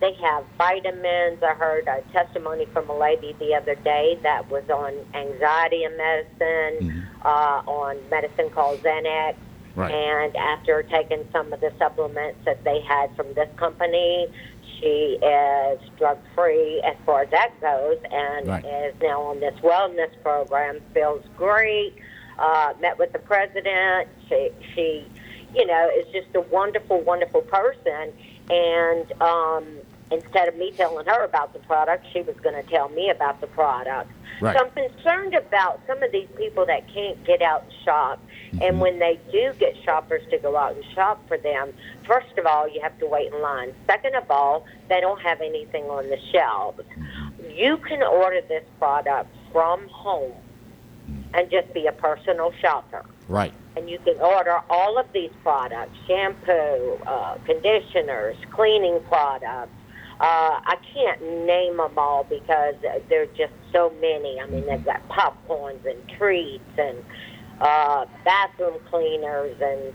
They have vitamins. I heard a testimony from a lady the other day that was on anxiety and medicine, on medicine called Xanax. And after taking some of the supplements that they had from this company, she is drug-free as far as that goes, and is now on this wellness program, feels great. Met with the president. She, is just a wonderful, wonderful person. And instead of me telling her about the product, she was going to tell me about the product. So I'm concerned about some of these people that can't get out and shop. And when they do get shoppers to go out and shop for them, first of all, you have to wait in line. Second of all, they don't have anything on the shelves. You can order this product from home and just be a personal shopper. Right. And you can order all of these products, shampoo, conditioners, cleaning products. I can't name them all because there are just so many. I mean, they've got popcorns and treats and bathroom cleaners and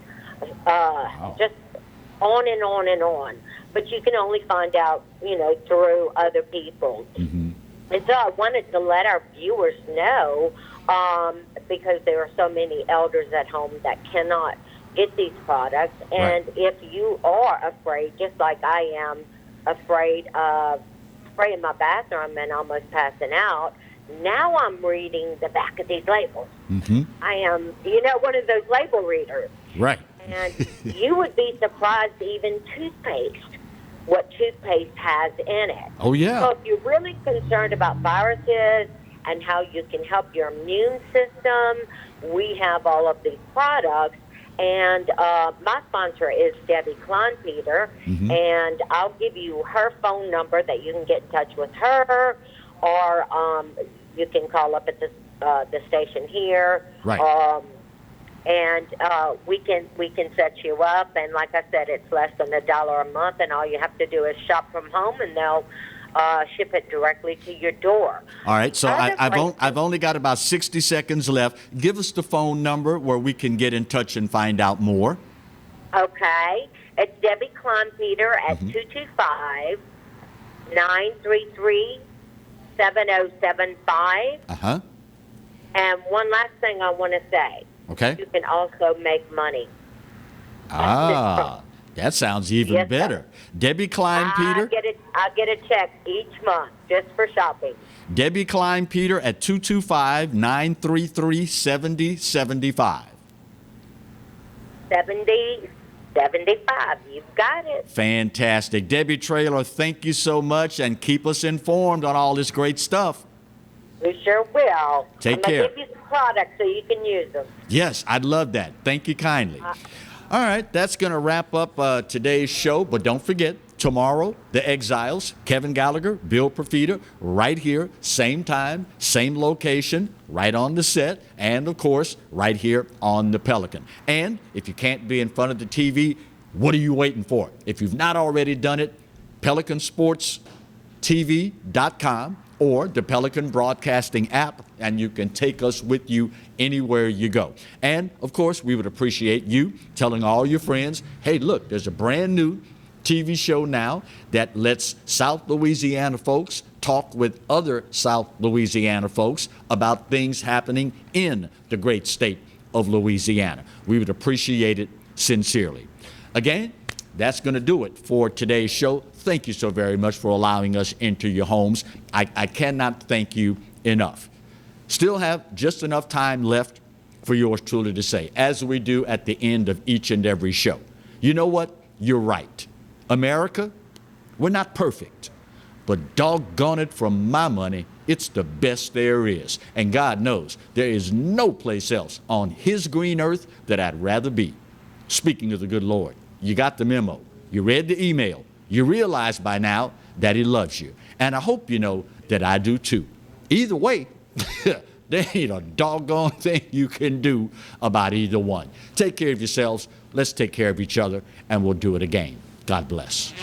just on and on and on. But you can only find out, through other people. And so I wanted to let our viewers know, because there are so many elders at home that cannot get these products. And if you are afraid, just like I am afraid of spraying my bathroom and almost passing out, now I'm reading the back of these labels. I am, one of those label readers. Right. And you would be surprised, even toothpaste, what toothpaste has in it. Oh, yeah. So if you're really concerned about viruses and how you can help your immune system, we have all of these products. And my sponsor is Debbie Kleinpeter, and I'll give you her phone number that you can get in touch with her, or you can call up at the station here. And we can set you up. And like I said, it's less than $1 a month, and all you have to do is shop from home, and they'll ship it directly to your door. All right, so I've only got about 60 seconds left. Give us the phone number where we can get in touch and find out more. Okay. It's Debbie Kleinpeter at 225-933-7075. And one last thing I want to say. Okay. You can also make money. That sounds even better. Debbie Kleinpeter. I get a check each month just for shopping. Debbie Kleinpeter at 225-933-7075. 7075. You've got it. Fantastic. Debbie Traylor, thank you so much, and keep us informed on all this great stuff. We sure will. Take I'm care. going to give you some products so you can use them. Yes, I'd love that. Thank you kindly. All right, that's going to wrap up today's show. But don't forget, tomorrow, the Exiles, Kevin Gallagher, Bill Profita, right here, same time, same location, right on the set, and, of course, right here on the Pelican. And if you can't be in front of the TV, what are you waiting for? If you've not already done it, PelicanSportsTV.com or the Pelican Broadcasting app, and you can take us with you anywhere you go. And, of course, we would appreciate you telling all your friends, hey, look, there's a brand new TV show now that lets South Louisiana folks talk with other South Louisiana folks about things happening in the great state of Louisiana. We would appreciate it sincerely. Again, that's going to do it for today's show. Thank you so very much for allowing us into your homes. I cannot thank you enough. Still have just enough time left for yours truly to say, as we do at the end of each and every show, you know what? You're right. America, we're not perfect, but doggone it, from my money, it's the best there is. And God knows there is no place else on his green earth that I'd rather be. Speaking of the good Lord, you got the memo. You read the email. You realize by now that he loves you. And I hope you know that I do too. Either way, there ain't a doggone thing you can do about either one. Take care of yourselves. Let's take care of each other, and we'll do it again. God bless.